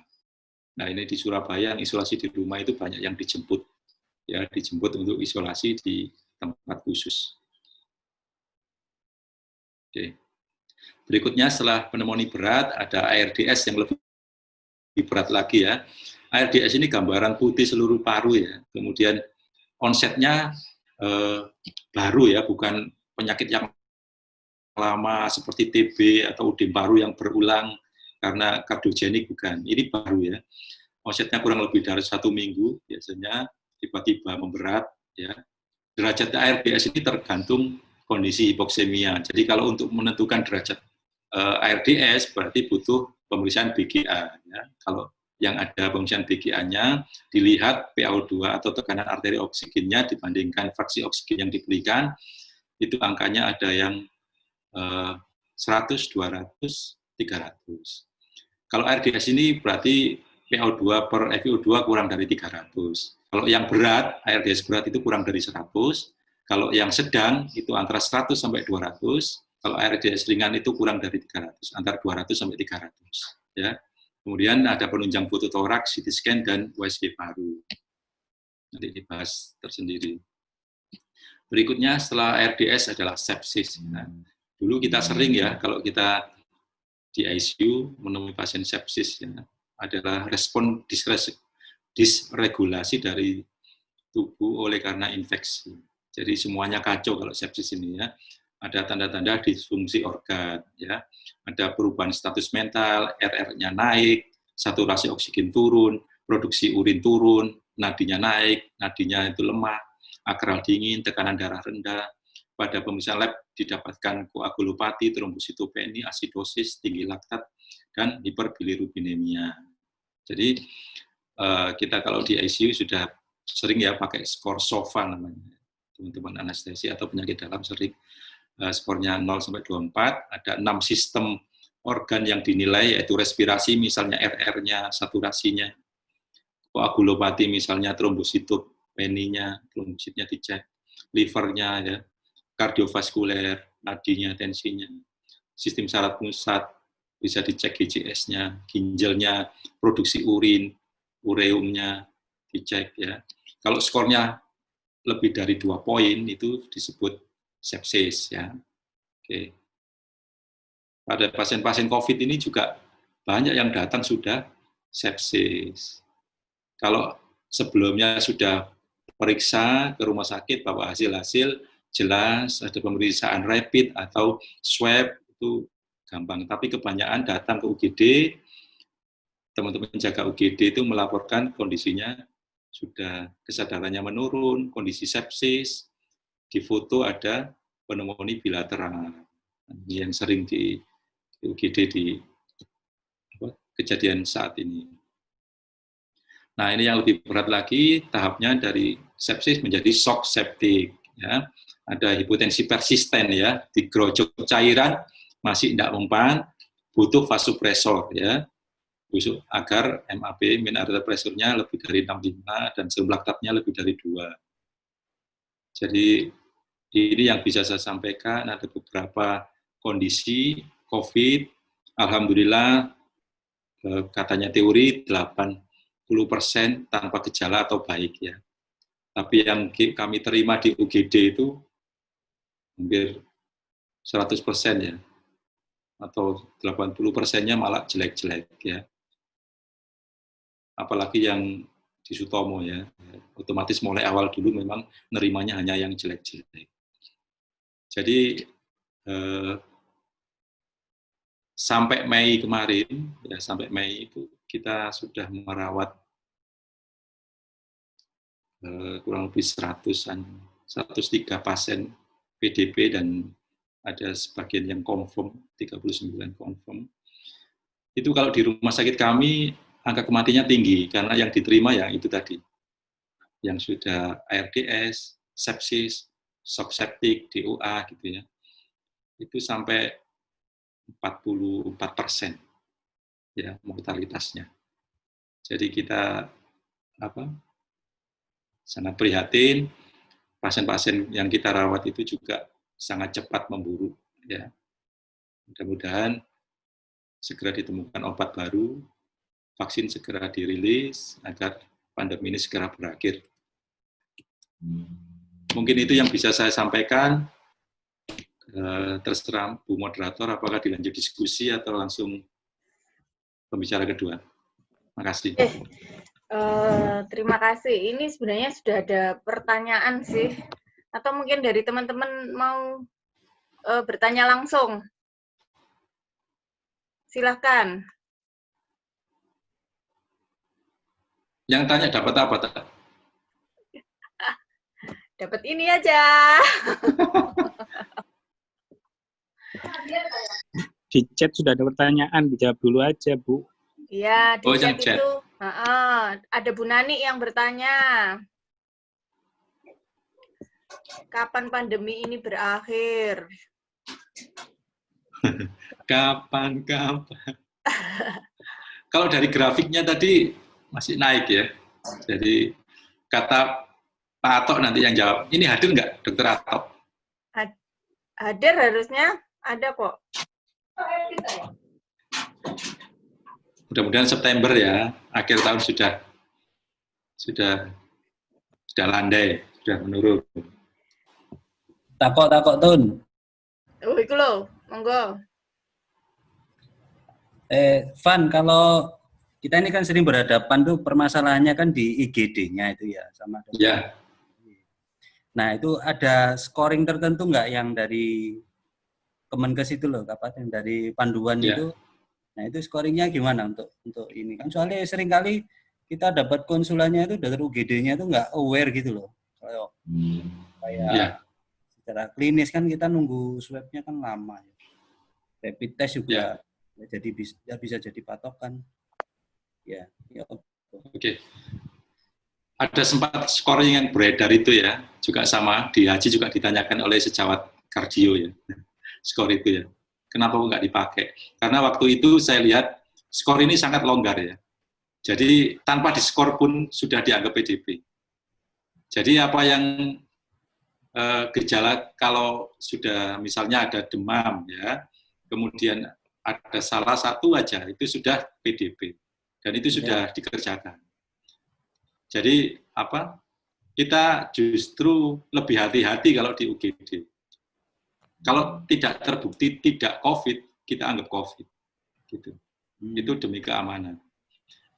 Nah, ini di Surabaya yang isolasi di rumah itu banyak yang dijemput, ya, dijemput untuk isolasi di tempat khusus. Oke. Berikutnya setelah pneumonia berat ada ARDS yang lebih berat lagi ya. ARDS ini gambaran putih seluruh paru ya. Kemudian onsetnya baru ya, bukan penyakit yang lama seperti TB atau UDEM paru yang berulang karena kardiogenik, bukan. Ini baru ya. Onsetnya kurang lebih dari 1 minggu biasanya, tiba-tiba memberat ya. Derajat ARDS ini tergantung kondisi hipoksemia. Jadi kalau untuk menentukan derajat ARDS berarti butuh pemeriksaan BGA. Ya. Kalau yang ada pemeriksaan BGA-nya dilihat PaO2 atau tekanan arteri oksigennya dibandingkan fraksi oksigen yang diberikan, itu angkanya ada yang 100, 200, 300. Kalau ARDS ini berarti PaO2 per FiO2 kurang dari 300. Kalau yang berat, ARDS berat itu kurang dari 100. Kalau yang sedang itu antara 100 sampai 200. Kalau ARDS ringan itu kurang dari 300, antara 200 sampai 300. Ya. Kemudian ada penunjang fototoraks, CT scan, dan USG paru. Nanti dibahas tersendiri. Berikutnya setelah RDS adalah sepsis. Nah, dulu kita sering ya, kalau kita di ICU menemui pasien sepsis, ya, adalah respon disregulasi dari tubuh oleh karena infeksi. Jadi semuanya kacau kalau sepsis ini ya. Ada tanda-tanda disfungsi organ, ya. Ada perubahan status mental, RR-nya naik, saturasi oksigen turun, produksi urin turun, nadinya naik, nadinya itu lemah, akral dingin, tekanan darah rendah. Pada pemeriksaan lab didapatkan koagulopati, trombositopeni, asidosis, tinggi laktat, dan hiperbilirubinemia. Jadi kita kalau di ICU sudah sering ya pakai skor SOFA namanya. Teman-teman anestesi atau penyakit dalam sering skornya 0 sampai 24, ada 6 sistem organ yang dinilai, yaitu respirasi misalnya RR-nya, saturasinya, koagulopati misalnya trombositopeninya, trombositnya dicek, livernya ya, kardiovaskuler, nadinya, tensinya, sistem saraf pusat bisa dicek GCS-nya, ginjalnya, produksi urin, ureumnya dicek ya. Kalau skornya lebih dari 2 poin itu disebut sepsis ya. Oke. Pada pasien-pasien COVID ini juga banyak yang datang sudah sepsis. Kalau sebelumnya sudah periksa ke rumah sakit bahwa hasil-hasil jelas, ada pemeriksaan rapid atau swab itu gampang. Tapi kebanyakan datang ke UGD, teman-teman jaga UGD itu melaporkan kondisinya sudah kesadarannya menurun, kondisi sepsis, di foto ada pneumonia bilateral yang sering di UGD di kejadian saat ini. Nah, ini yang lebih berat lagi, tahapnya dari sepsis menjadi shock septic. Ya. Ada hipotensi persisten, ya, digerojok cairan, masih tidak mempan, butuh vasopresor, ya, agar MAP, mean arterial pressure-nya lebih dari 65, dan serum laktatnya lebih dari 2. Jadi, ini yang bisa saya sampaikan, ada beberapa kondisi COVID, alhamdulillah, katanya teori 80% tanpa gejala atau baik ya. Tapi yang kami terima di UGD itu hampir 100% ya. Atau 80%-nya malah jelek-jelek ya. Apalagi yang di Sutomo ya. Otomatis mulai awal dulu memang nerimanya hanya yang jelek-jelek. Jadi sampai Mei kemarin, ya sampai Mei itu kita sudah merawat kurang lebih 103 pasien PDP dan ada sebagian yang confirm, 39 confirm. Itu kalau di rumah sakit kami, angka kematiannya tinggi, karena yang diterima ya itu tadi. Yang sudah ARDS, sepsis, shock septic, DOA gitu ya. Itu sampai 44% ya mortalitasnya. Jadi kita sangat prihatin, pasien-pasien yang kita rawat itu juga sangat cepat memburuk ya. Mudah-mudahan segera ditemukan obat baru, vaksin segera dirilis agar pandemi ini segera berakhir. Mungkin itu yang bisa saya sampaikan. Terserah Bu Moderator, apakah dilanjut diskusi atau langsung pembicara kedua. Terima kasih. Terima kasih. Ini sebenarnya sudah ada pertanyaan sih. Atau mungkin dari teman-teman mau bertanya langsung. Silahkan. Yang tanya dapat apa? Dapat ini aja. Di chat sudah ada pertanyaan, dijawab dulu aja, Bu. Iya, di chat chat. itu. Ada Bu Nani yang bertanya. Kapan pandemi ini berakhir? Kapan? Kalau dari grafiknya tadi masih naik ya. Jadi kata Pak Atok nanti yang jawab. Ini hadir nggak, Dokter Atok? Hadir harusnya. Ada kok. Mudah-mudahan September ya, akhir tahun sudah sudah landai, sudah menurun. Takok Tun. Oh, iku lho, monggo. Van, kalau kita ini kan sering berhadapan tuh permasalahannya kan di IGD-nya itu ya sama dokter. Ya. Nah, itu ada scoring tertentu nggak yang dari Kemenkes itu loh, Kabupaten dari panduan Ya. itu. Nah, itu scoringnya gimana untuk ini kan soalnya seringkali kita dapat konsulannya itu dokter UGD-nya itu nggak aware gitu loh. Kayak Ya. secara klinis kan kita nunggu swab-nya kan lama. Rapid test juga jadi bisa jadi patokan. Ya. Oke. Ada sempat scoring yang beredar itu ya, juga sama di haji juga ditanyakan oleh sejawat kardio ya, skor itu ya. Kenapa nggak dipakai? Karena waktu itu saya lihat skor ini sangat longgar ya. Jadi tanpa diskor pun sudah dianggap PDP. Jadi apa yang gejala kalau sudah misalnya ada demam ya, kemudian ada salah satu aja itu sudah PDP dan itu sudah dikerjakan. Jadi apa? Kita justru lebih hati-hati kalau di UGD. Kalau tidak terbukti tidak COVID, kita anggap COVID. Gitu. Itu demi keamanan.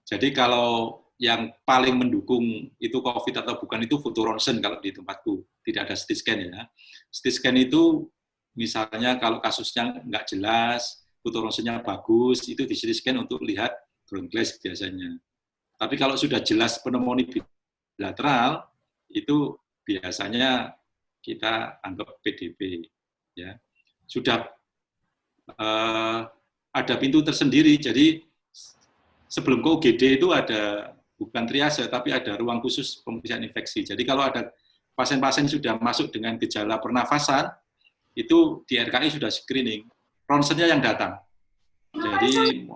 Jadi kalau yang paling mendukung itu COVID atau bukan itu foto ronsen kalau di tempatku. Tidak ada CT scan ya. CT scan itu misalnya kalau kasusnya nggak jelas, foto ronsennya bagus, itu di CT scan untuk lihat ground glass biasanya. Tapi kalau sudah jelas pneumonia bilateral, itu biasanya kita anggap PDP. Ya. Sudah ada pintu tersendiri, jadi sebelum ke UGD itu ada bukan triase, tapi ada ruang khusus pemeriksaan infeksi. Jadi kalau ada pasien-pasien sudah masuk dengan gejala pernafasan, itu di RKI sudah screening, ronsennya yang datang. Jadi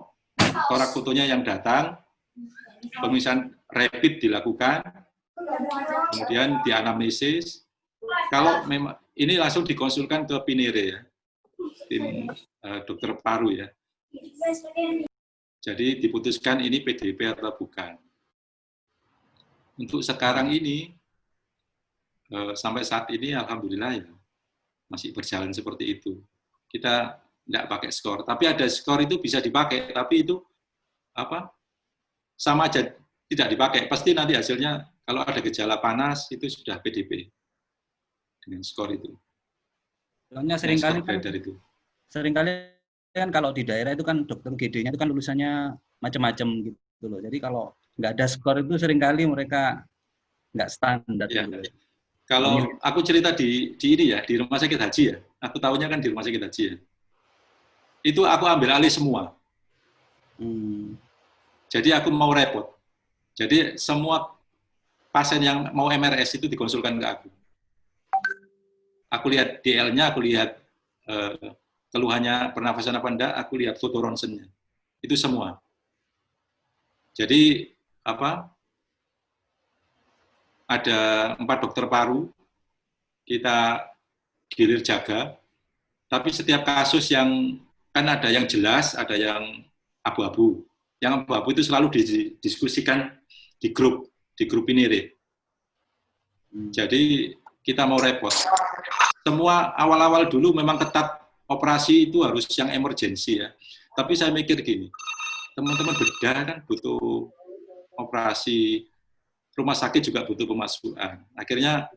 torak fotonya yang datang, pemeriksaan rapid dilakukan, kemudian dianamnesis. Kalau memang ini langsung dikonsulkan ke Pinire ya, tim dokter paru ya. Jadi diputuskan ini PDP atau bukan. Untuk sekarang ini sampai saat ini alhamdulillah ya masih berjalan seperti itu. Kita tidak pakai skor, tapi ada skor itu bisa dipakai, tapi itu apa? Sama aja tidak dipakai. Pasti nanti hasilnya kalau ada gejala panas itu sudah PDP. Dengan skor itu. Soalnya seringkali kan kalau di daerah itu kan dokter GD-nya itu kan lulusannya macam-macam gitu loh. Jadi kalau nggak ada skor itu seringkali mereka nggak standar. Ya. Gitu. Kalau aku cerita di ini ya, di rumah sakit haji ya, aku tahunya kan di rumah sakit haji ya. Itu aku ambil alih semua. Jadi aku mau repot. Jadi semua pasien yang mau MRS itu dikonsulkan ke aku. Aku lihat DL-nya, aku lihat keluhannya pernafasan apa enggak, aku lihat foto ronsennya. Itu semua. Jadi apa? Ada 4 dokter paru, kita gilir jaga, tapi setiap kasus yang, kan ada yang jelas, ada yang abu-abu. Yang abu-abu itu selalu didiskusikan di grup Pinire. Jadi kita mau repot. Semua awal-awal dulu memang ketat operasi itu harus yang emergensi ya. Tapi saya mikir gini, teman-teman bedah kan butuh operasi, rumah sakit juga butuh pemasukan. Akhirnya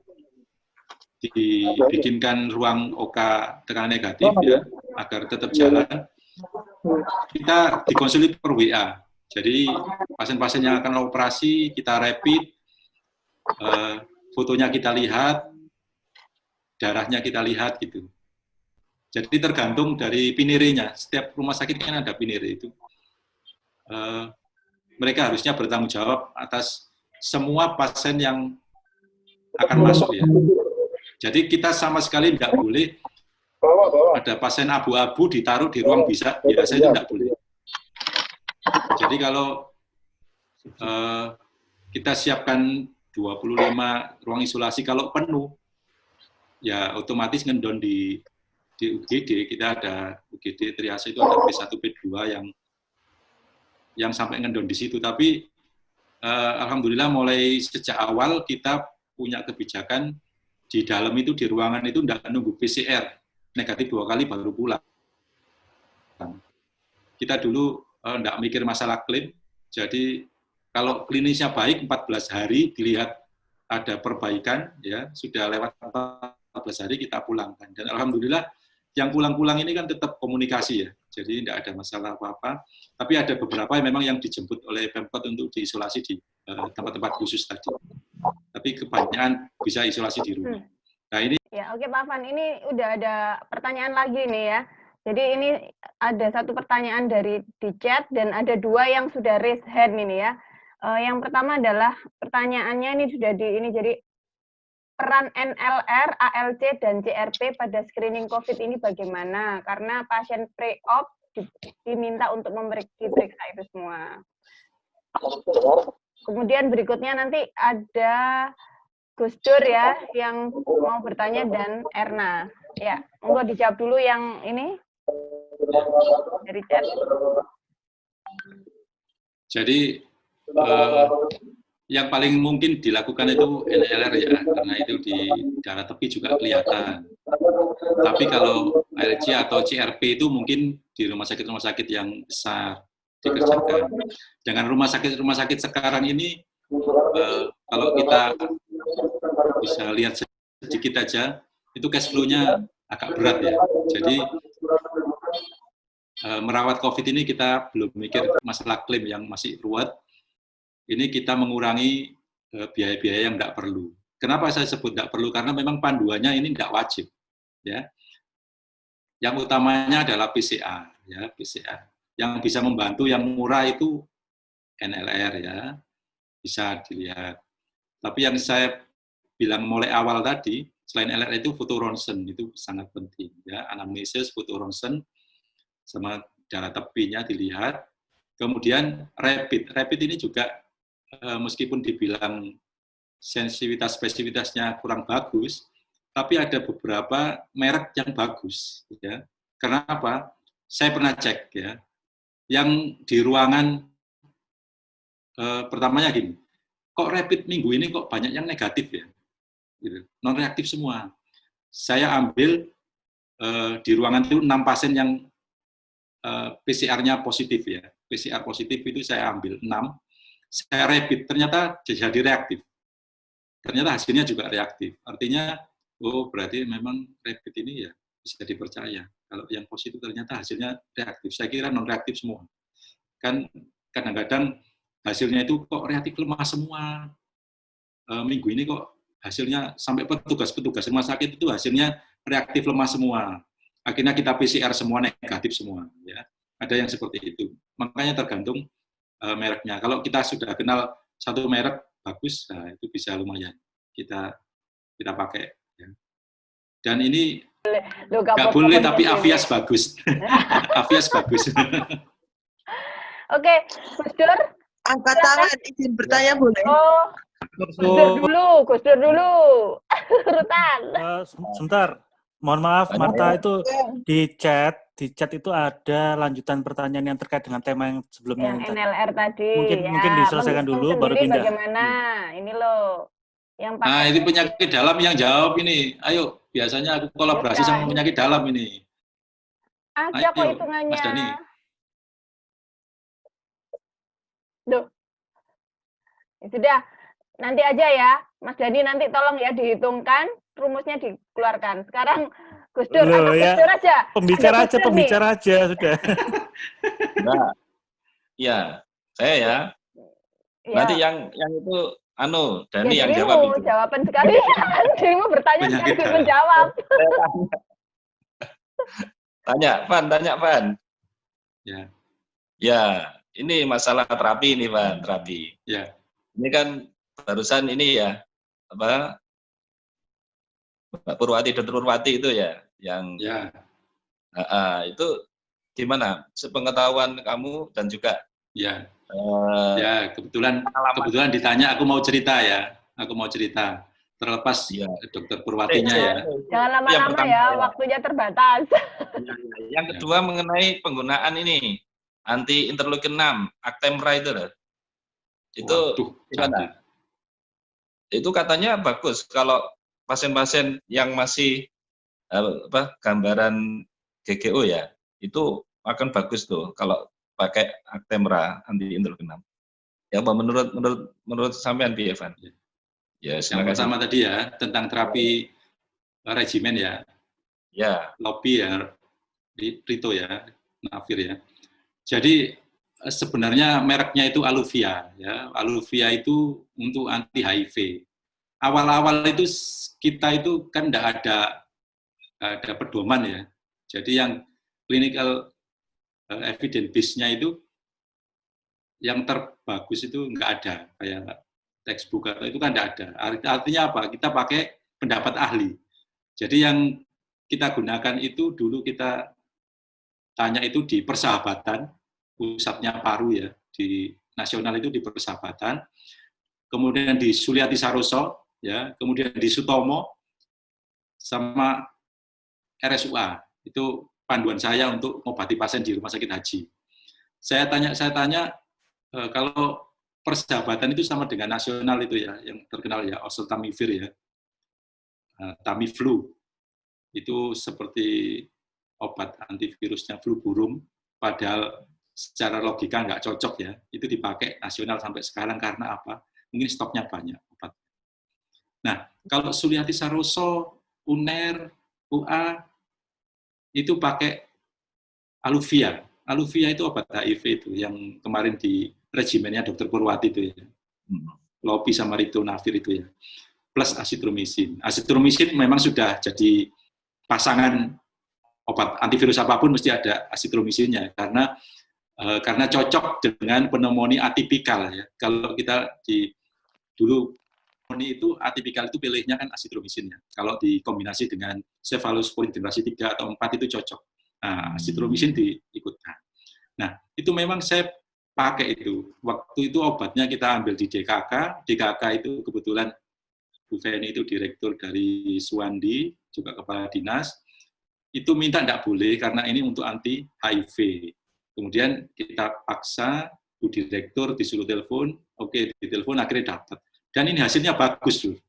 dibikinkan ruang OK tekanan negatif ya, agar tetap jalan. Kita dikonsuli per WA. Jadi pasien-pasien yang akan operasi kita rapid, fotonya kita lihat, darahnya kita lihat gitu. Jadi tergantung dari Pinire-nya. Setiap rumah sakit kan ada Pinire itu. Mereka harusnya bertanggung jawab atas semua pasien yang akan masuk ya. Jadi kita sama sekali tidak boleh ada pasien abu-abu ditaruh di ruang biasa itu tidak boleh. Jadi kalau kita siapkan 25 ruang isolasi, kalau penuh, ya otomatis ngendon di UGD. Kita ada UGD triase itu ada P1, P2 yang sampai ngendon di situ. Tapi alhamdulillah mulai sejak awal kita punya kebijakan di dalam itu, di ruangan itu tidak nunggu PCR negatif 2 kali baru pulang. Kita dulu tidak mikir masalah klaim, jadi kalau klinisnya baik 14 hari dilihat ada perbaikan, ya sudah lewat 14 hari kita pulangkan. Dan alhamdulillah yang pulang-pulang ini kan tetap komunikasi ya, jadi tidak ada masalah apa-apa. Tapi ada beberapa yang memang yang dijemput oleh Pemkot untuk diisolasi di tempat-tempat khusus tadi. Tapi kebanyakan bisa isolasi di rumah. Nah ini. Ya oke Pak Afan, ini udah ada pertanyaan lagi nih ya. Jadi ini ada satu pertanyaan dari di chat dan ada 2 yang sudah raise hand ini ya. Yang pertama adalah pertanyaannya ini sudah jadi peran NLR, ALC, dan CRP pada screening COVID ini bagaimana? Karena pasien pre-op diminta untuk diperiksa itu semua. Kemudian berikutnya nanti ada Gus Dur ya, yang mau bertanya, dan Erna. Ya, monggo dijawab dulu yang ini dari chat. Jadi yang paling mungkin dilakukan itu NLR ya, karena itu di daerah tepi juga kelihatan. Tapi kalau ALC atau CRP itu mungkin di rumah sakit yang besar dikerjakan. Dengan rumah sakit sekarang ini, kalau kita bisa lihat sedikit aja, itu cash flow-nya agak berat ya. Jadi merawat COVID ini kita belum mikir masalah klaim yang masih ruwet. Ini kita mengurangi biaya-biaya yang tidak perlu. Kenapa saya sebut tidak perlu? Karena memang panduannya ini tidak wajib. Ya. Yang utamanya adalah PCR. Ya, PCR. Yang bisa membantu yang murah itu NLR ya, bisa dilihat. Tapi yang saya bilang mulai awal tadi, selain NLR itu foto ronsen, itu sangat penting. Ya. Anamnesis, foto ronsen, sama darah tepinya dilihat. Kemudian rapid ini juga meskipun dibilang sensitivitas spesifitasnya kurang bagus, tapi ada beberapa merek yang bagus. Ya. Kenapa? Saya pernah cek ya, yang di ruangan pertamanya gini, kok rapid minggu ini kok banyak yang negatif ya, gitu. Non reaktif semua. Saya ambil di ruangan itu 6 pasien yang PCR-nya positif ya, PCR positif itu saya ambil 6. Saya rapid, ternyata jadi reaktif. Ternyata hasilnya juga reaktif. Artinya, oh berarti memang rapid ini ya bisa dipercaya. Kalau yang positif ternyata hasilnya reaktif. Saya kira non-reaktif semua. Kan kadang-kadang hasilnya itu kok reaktif lemah semua. Minggu ini kok hasilnya sampai petugas-petugas rumah sakit itu hasilnya reaktif lemah semua. Akhirnya kita PCR semua negatif semua. Ya. Ada yang seperti itu. Makanya tergantung mereknya. Kalau kita sudah kenal satu merek bagus, nah itu bisa lumayan kita pakai. Ya. Dan ini nggak boleh, tapi Avias bagus. Avias bagus. Oke, Gus Dur. Angkat tangan, izin bertanya boleh? Oh, Gus Dur dulu. Urutan. Sebentar, mohon maaf, Marta, itu di chat itu ada lanjutan pertanyaan yang terkait dengan tema yang sebelumnya. Yang NLR tadi. Mungkin diselesaikan dulu, baru pindah. Bagaimana? Ini loh. Nah, ini penyakit dalam yang jawab ini. Ayo, biasanya aku kolaborasi sama penyakit dalam ini. Ada kok hitungannya. Mas Dani. Duh. Sudah, nanti aja ya. Mas Dani nanti tolong ya dihitungkan, rumusnya dikeluarkan. Sekarang Gus Dur, atau Gus Dur aja. Pembicara aja sudah. Nah, ya, saya ya. Nanti yang itu Dani yang jawab itu. Jawaban sekalian. Dirimu bertanya sekaligus menjawab. Tanya, Pan. Ya. Ya, ini masalah terapi ini, Pan, terapi. Ya. Ini kan barusan ini ya, Mbak Purwati, Dr. Purwati itu ya, yang ya. Itu gimana? Sepengetahuan kamu dan juga ya. Ya, kebetulan ditanya, aku mau cerita ya. Terlepas ya, Dokter Purwatinya ya. Jangan lama-lama ya, waktunya terbatas. Yang kedua mengenai penggunaan ini anti interleukin 6, Actemra itu loh. Itu gimana? itu katanya bagus kalau pasien-pasien yang masih gambaran GGO ya, itu akan bagus tuh kalau pakai Actemra anti interleukin 6. Ya, Pak, menurut sampean piye, Evan? Ya, Yang silakan. pertama tadi ya, tentang terapi regimen ya. Ya. Lobby ya, Rito ya, Nafir ya. Jadi sebenarnya mereknya itu Aluvia ya. Aluvia itu untuk anti HIV. Awal-awal itu kita itu kan tidak ada pedoman ya. Jadi yang clinical evidence base-nya itu yang terbagus itu nggak ada, kayak textbook atau itu kan nggak ada. Artinya apa? Kita pakai pendapat ahli. Jadi yang kita gunakan itu dulu kita tanya itu di Persahabatan, pusatnya Paru ya, di nasional itu di Persahabatan, kemudian di Suliati Saroso, ya, kemudian di Sutomo, sama RSUA. Itu panduan saya untuk mengobati pasien di rumah sakit haji. Saya tanya kalau Persahabatan itu sama dengan nasional itu ya, yang terkenal ya, oseltamivir ya, Tamiflu, itu seperti obat antivirusnya flu burung, padahal secara logika nggak cocok ya, itu dipakai nasional sampai sekarang karena apa? Mungkin stoknya banyak obat. Nah, kalau Suliati Saroso, UNER, UA, itu pakai Aluvia. Aluvia itu obat HIV itu, yang kemarin di regimennya Dr. Purwati itu ya. Lopi sama Ritonavir itu ya. Plus asitromisin. Asitromisin memang sudah jadi pasangan obat antivirus apapun mesti ada asitromisinnya karena cocok dengan pneumonia atipikal ya. Kalau kita dulu pneumonia itu atipikal itu pilihnya kan asitromisinnya. Kalau dikombinasi dengan cephalosporin generasi 3 atau 4 itu cocok. Nah, asitromisin diikutkan. Nah, itu memang saya pakai itu. Waktu itu obatnya kita ambil di DKK. DKK itu kebetulan Bu Feni itu direktur dari Suwandi, juga kepala dinas. Itu minta tidak boleh karena ini untuk anti HIV. Kemudian kita paksa Bu Direktur disuruh telepon, oke ditelepon akhirnya dapat. Dan ini hasilnya bagus tuh.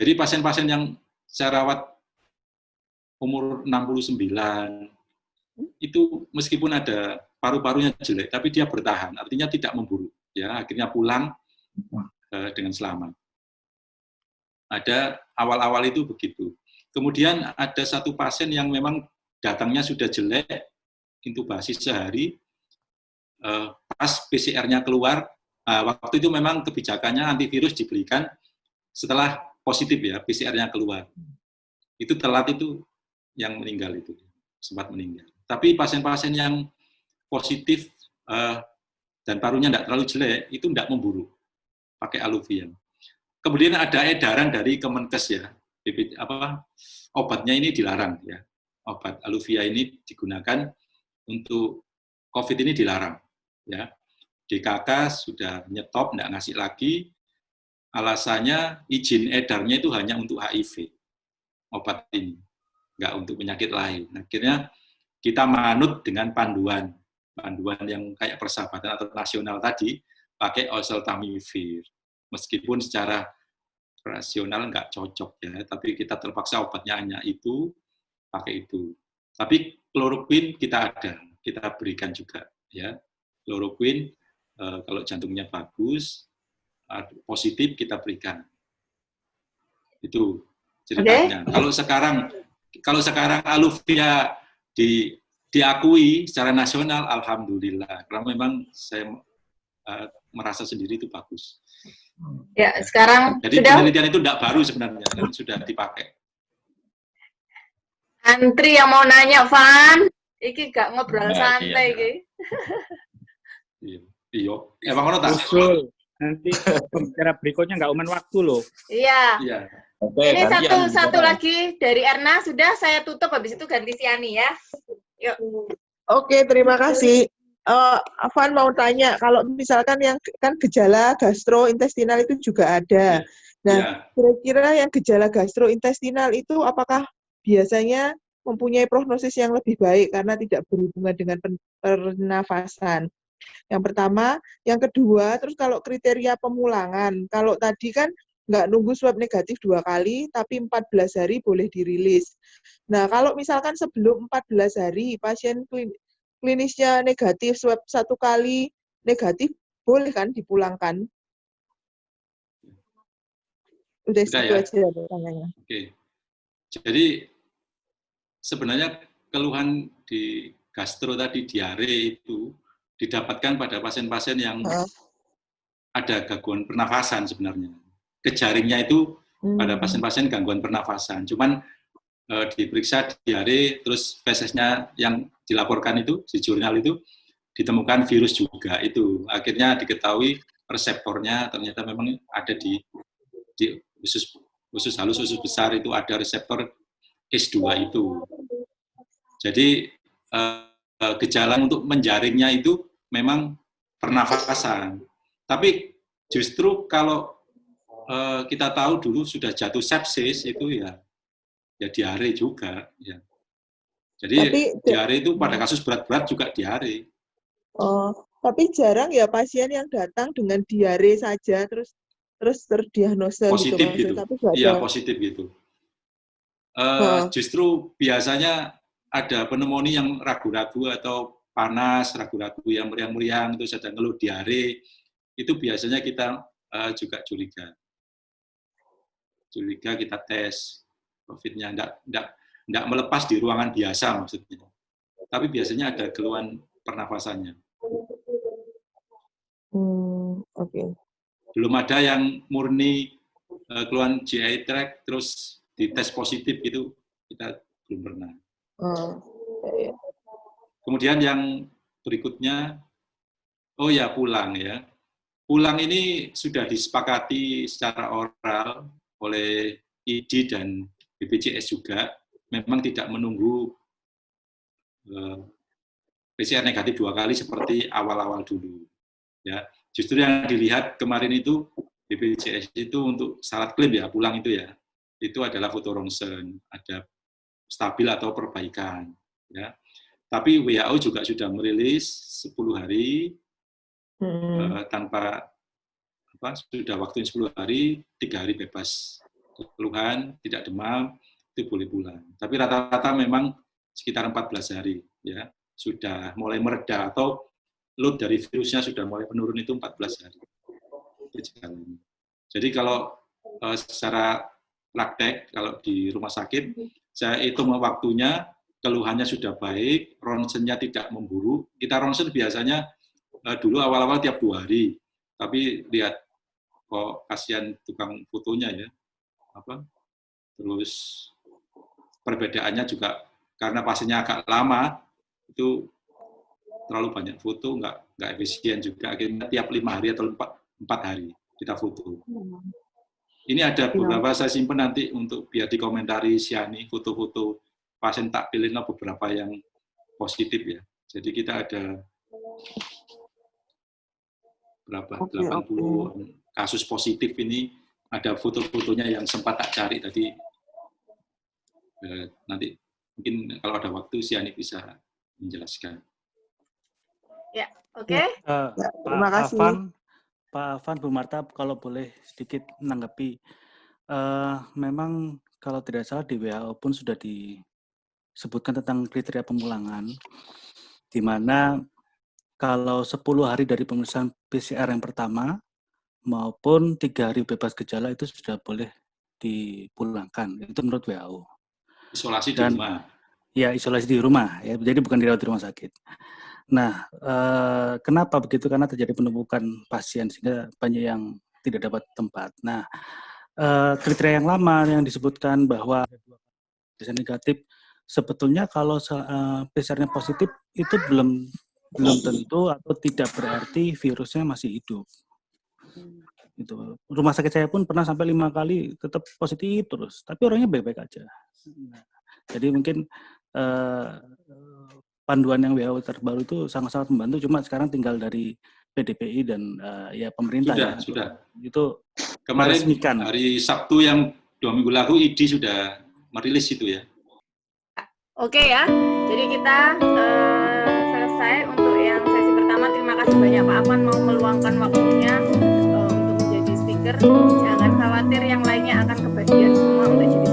Jadi pasien-pasien yang saya rawat umur 69 itu meskipun ada paru-parunya jelek, tapi dia bertahan, artinya tidak memburuk. Ya, akhirnya pulang dengan selamat. Ada awal-awal itu begitu. Kemudian ada satu pasien yang memang datangnya sudah jelek, intubasi sehari, pas PCR-nya keluar, waktu itu memang kebijakannya antivirus diberikan setelah positif ya, PCR-nya keluar. Itu telat itu yang meninggal itu, sempat meninggal. Tapi pasien-pasien yang positif dan parunya tidak terlalu jelek, itu tidak memburuk, pakai Aluvia. Kemudian ada edaran dari Kemenkes ya, obatnya ini dilarang ya, obat Aluvia ini digunakan untuk COVID ini dilarang ya. DKK sudah nyetop, tidak ngasih lagi, alasannya izin edarnya itu hanya untuk HIV, obat ini, nggak untuk penyakit lain. Akhirnya kita manut dengan panduan yang kayak Persahabatan atau nasional tadi, pakai oseltamivir. Meskipun secara rasional nggak cocok ya, tapi kita terpaksa obatnya hanya itu, pakai itu. Tapi kloroquine kita ada, kita berikan juga ya. Kloroquine kalau jantungnya bagus, positif kita berikan. Itu ceritanya. Kalau sekarang Aluvia diakui secara nasional, alhamdulillah. Karena memang saya merasa sendiri itu bagus. Ya, sekarang jadi sudah penelitian itu tidak baru sebenarnya, dan sudah dipakai. antri yang mau nanya, Van. Iki gak ngobrol santai iki. Iya. Emang ono tak? Usul. Nanti pembicara berikutnya nggak umen waktu loh. Iya. Iya. Ini satu lagi dari Erna, sudah saya tutup, habis itu ganti Siani ya. Yuk. Oke, terima kasih. Afan mau tanya, kalau misalkan yang kan gejala gastrointestinal itu juga ada. Nah, kira-kira yang gejala gastrointestinal itu apakah biasanya mempunyai prognosis yang lebih baik karena tidak berhubungan dengan pernafasan? Yang pertama, yang kedua, terus kalau kriteria pemulangan, kalau tadi kan nggak nunggu swab negatif 2 kali, tapi 14 hari boleh dirilis. Nah, kalau misalkan sebelum 14 hari pasien klinisnya negatif, swab 1 kali negatif, boleh kan dipulangkan? Udah Sudah situ ya? aja pertanyaannya. Oke. Jadi sebenarnya keluhan di gastro tadi, diare itu didapatkan pada pasien-pasien yang ada gangguan pernafasan sebenarnya. Kejaringnya itu pada pasien-pasien gangguan pernafasan. Cuman diperiksa diare, terus fesesnya yang dilaporkan itu, di jurnal itu, ditemukan virus juga itu. Akhirnya diketahui reseptornya ternyata memang ada di usus halus, usus besar itu ada reseptor ACE2 itu. Jadi gejala untuk menjaringnya itu memang pernafasan. Tapi justru kalau kita tahu dulu sudah jatuh sepsis itu ya diare juga. Ya. Jadi diare itu pada kasus berat-berat juga diare. Oh, tapi jarang ya pasien yang datang dengan diare saja terus terdiagnosa positif gitu. Iya, positif gitu. Justru biasanya ada pneumonia yang ragu-ragu atau panas, ragu-ragu yang meriang-meriang, itu sedang ngeluh diare, itu biasanya kita juga curiga. Curiga kita tes COVID-nya, enggak melepas di ruangan biasa maksudnya. Tapi biasanya ada keluhan pernafasannya. Oke. Belum ada yang murni keluhan GI tract terus dites positif itu kita belum pernah. Kemudian yang berikutnya, oh ya pulang ya. Pulang ini sudah disepakati secara oral oleh ID dan BPJS juga, memang tidak menunggu PCR negatif 2 kali seperti awal-awal dulu. Ya, justru yang dilihat kemarin itu BPJS itu untuk syarat klaim ya pulang itu ya, itu adalah foto ronsen, ada stabil atau perbaikan. Ya. Tapi WHO juga sudah merilis 10 hari tanpa sudah waktunya 10 hari, 3 hari bebas keluhan, tidak demam, itu boleh pulang. Tapi rata-rata memang sekitar 14 hari ya sudah mulai mereda atau load dari virusnya sudah mulai menurun itu 14 hari. Jadi kalau secara praktek kalau di rumah sakit saya hitung waktunya, keluhannya sudah baik, ronsennya tidak memburuk. Kita ronsen biasanya dulu awal-awal tiap 2 hari, tapi lihat kok kasihan tukang fotonya ya, terus perbedaannya juga karena pasiennya agak lama, itu terlalu banyak foto, nggak efisien juga, akhirnya tiap 5 hari atau 4 hari kita foto. Ini ada beberapa saya simpan nanti untuk biar dikomentari Siani, foto-foto pasien tak pilihlah beberapa yang positif ya. Jadi kita ada berapa 80 kasus positif ini, ada foto-fotonya yang sempat tak cari tadi. Nanti mungkin kalau ada waktu Siani bisa menjelaskan. Ya, oke. Terima kasih. Pak Afan, Bu Marta, kalau boleh sedikit menanggapi, memang kalau tidak salah di WHO pun sudah disebutkan tentang kriteria pemulangan, di mana kalau 10 hari dari pemeriksaan PCR yang pertama maupun 3 hari bebas gejala itu sudah boleh dipulangkan. Itu menurut WHO. Isolasi di rumah. Ya, isolasi di rumah, ya, jadi bukan dirawat di rumah sakit. Nah, kenapa begitu? Karena terjadi penumpukan pasien sehingga banyak yang tidak dapat tempat. Nah, kriteria yang lama yang disebutkan bahwa PCR negatif, sebetulnya kalau PCR-nya positif itu belum tentu atau tidak berarti virusnya masih hidup. Itu. Rumah sakit saya pun pernah sampai 5 kali tetap positif terus, tapi orangnya baik-baik aja. Nah, jadi mungkin panduan yang WHO terbaru itu sangat-sangat membantu, cuma sekarang tinggal dari PDPI dan ya pemerintah. Sudah. Itu kemarin meresmikan. Hari Sabtu yang 2 minggu lalu ID sudah merilis itu ya. Oke ya, jadi kita selesai untuk yang sesi pertama. Terima kasih banyak Pak Afan mau meluangkan waktunya untuk menjadi speaker. masker. Jangan khawatir yang lainnya akan kebagian semua untuk jadi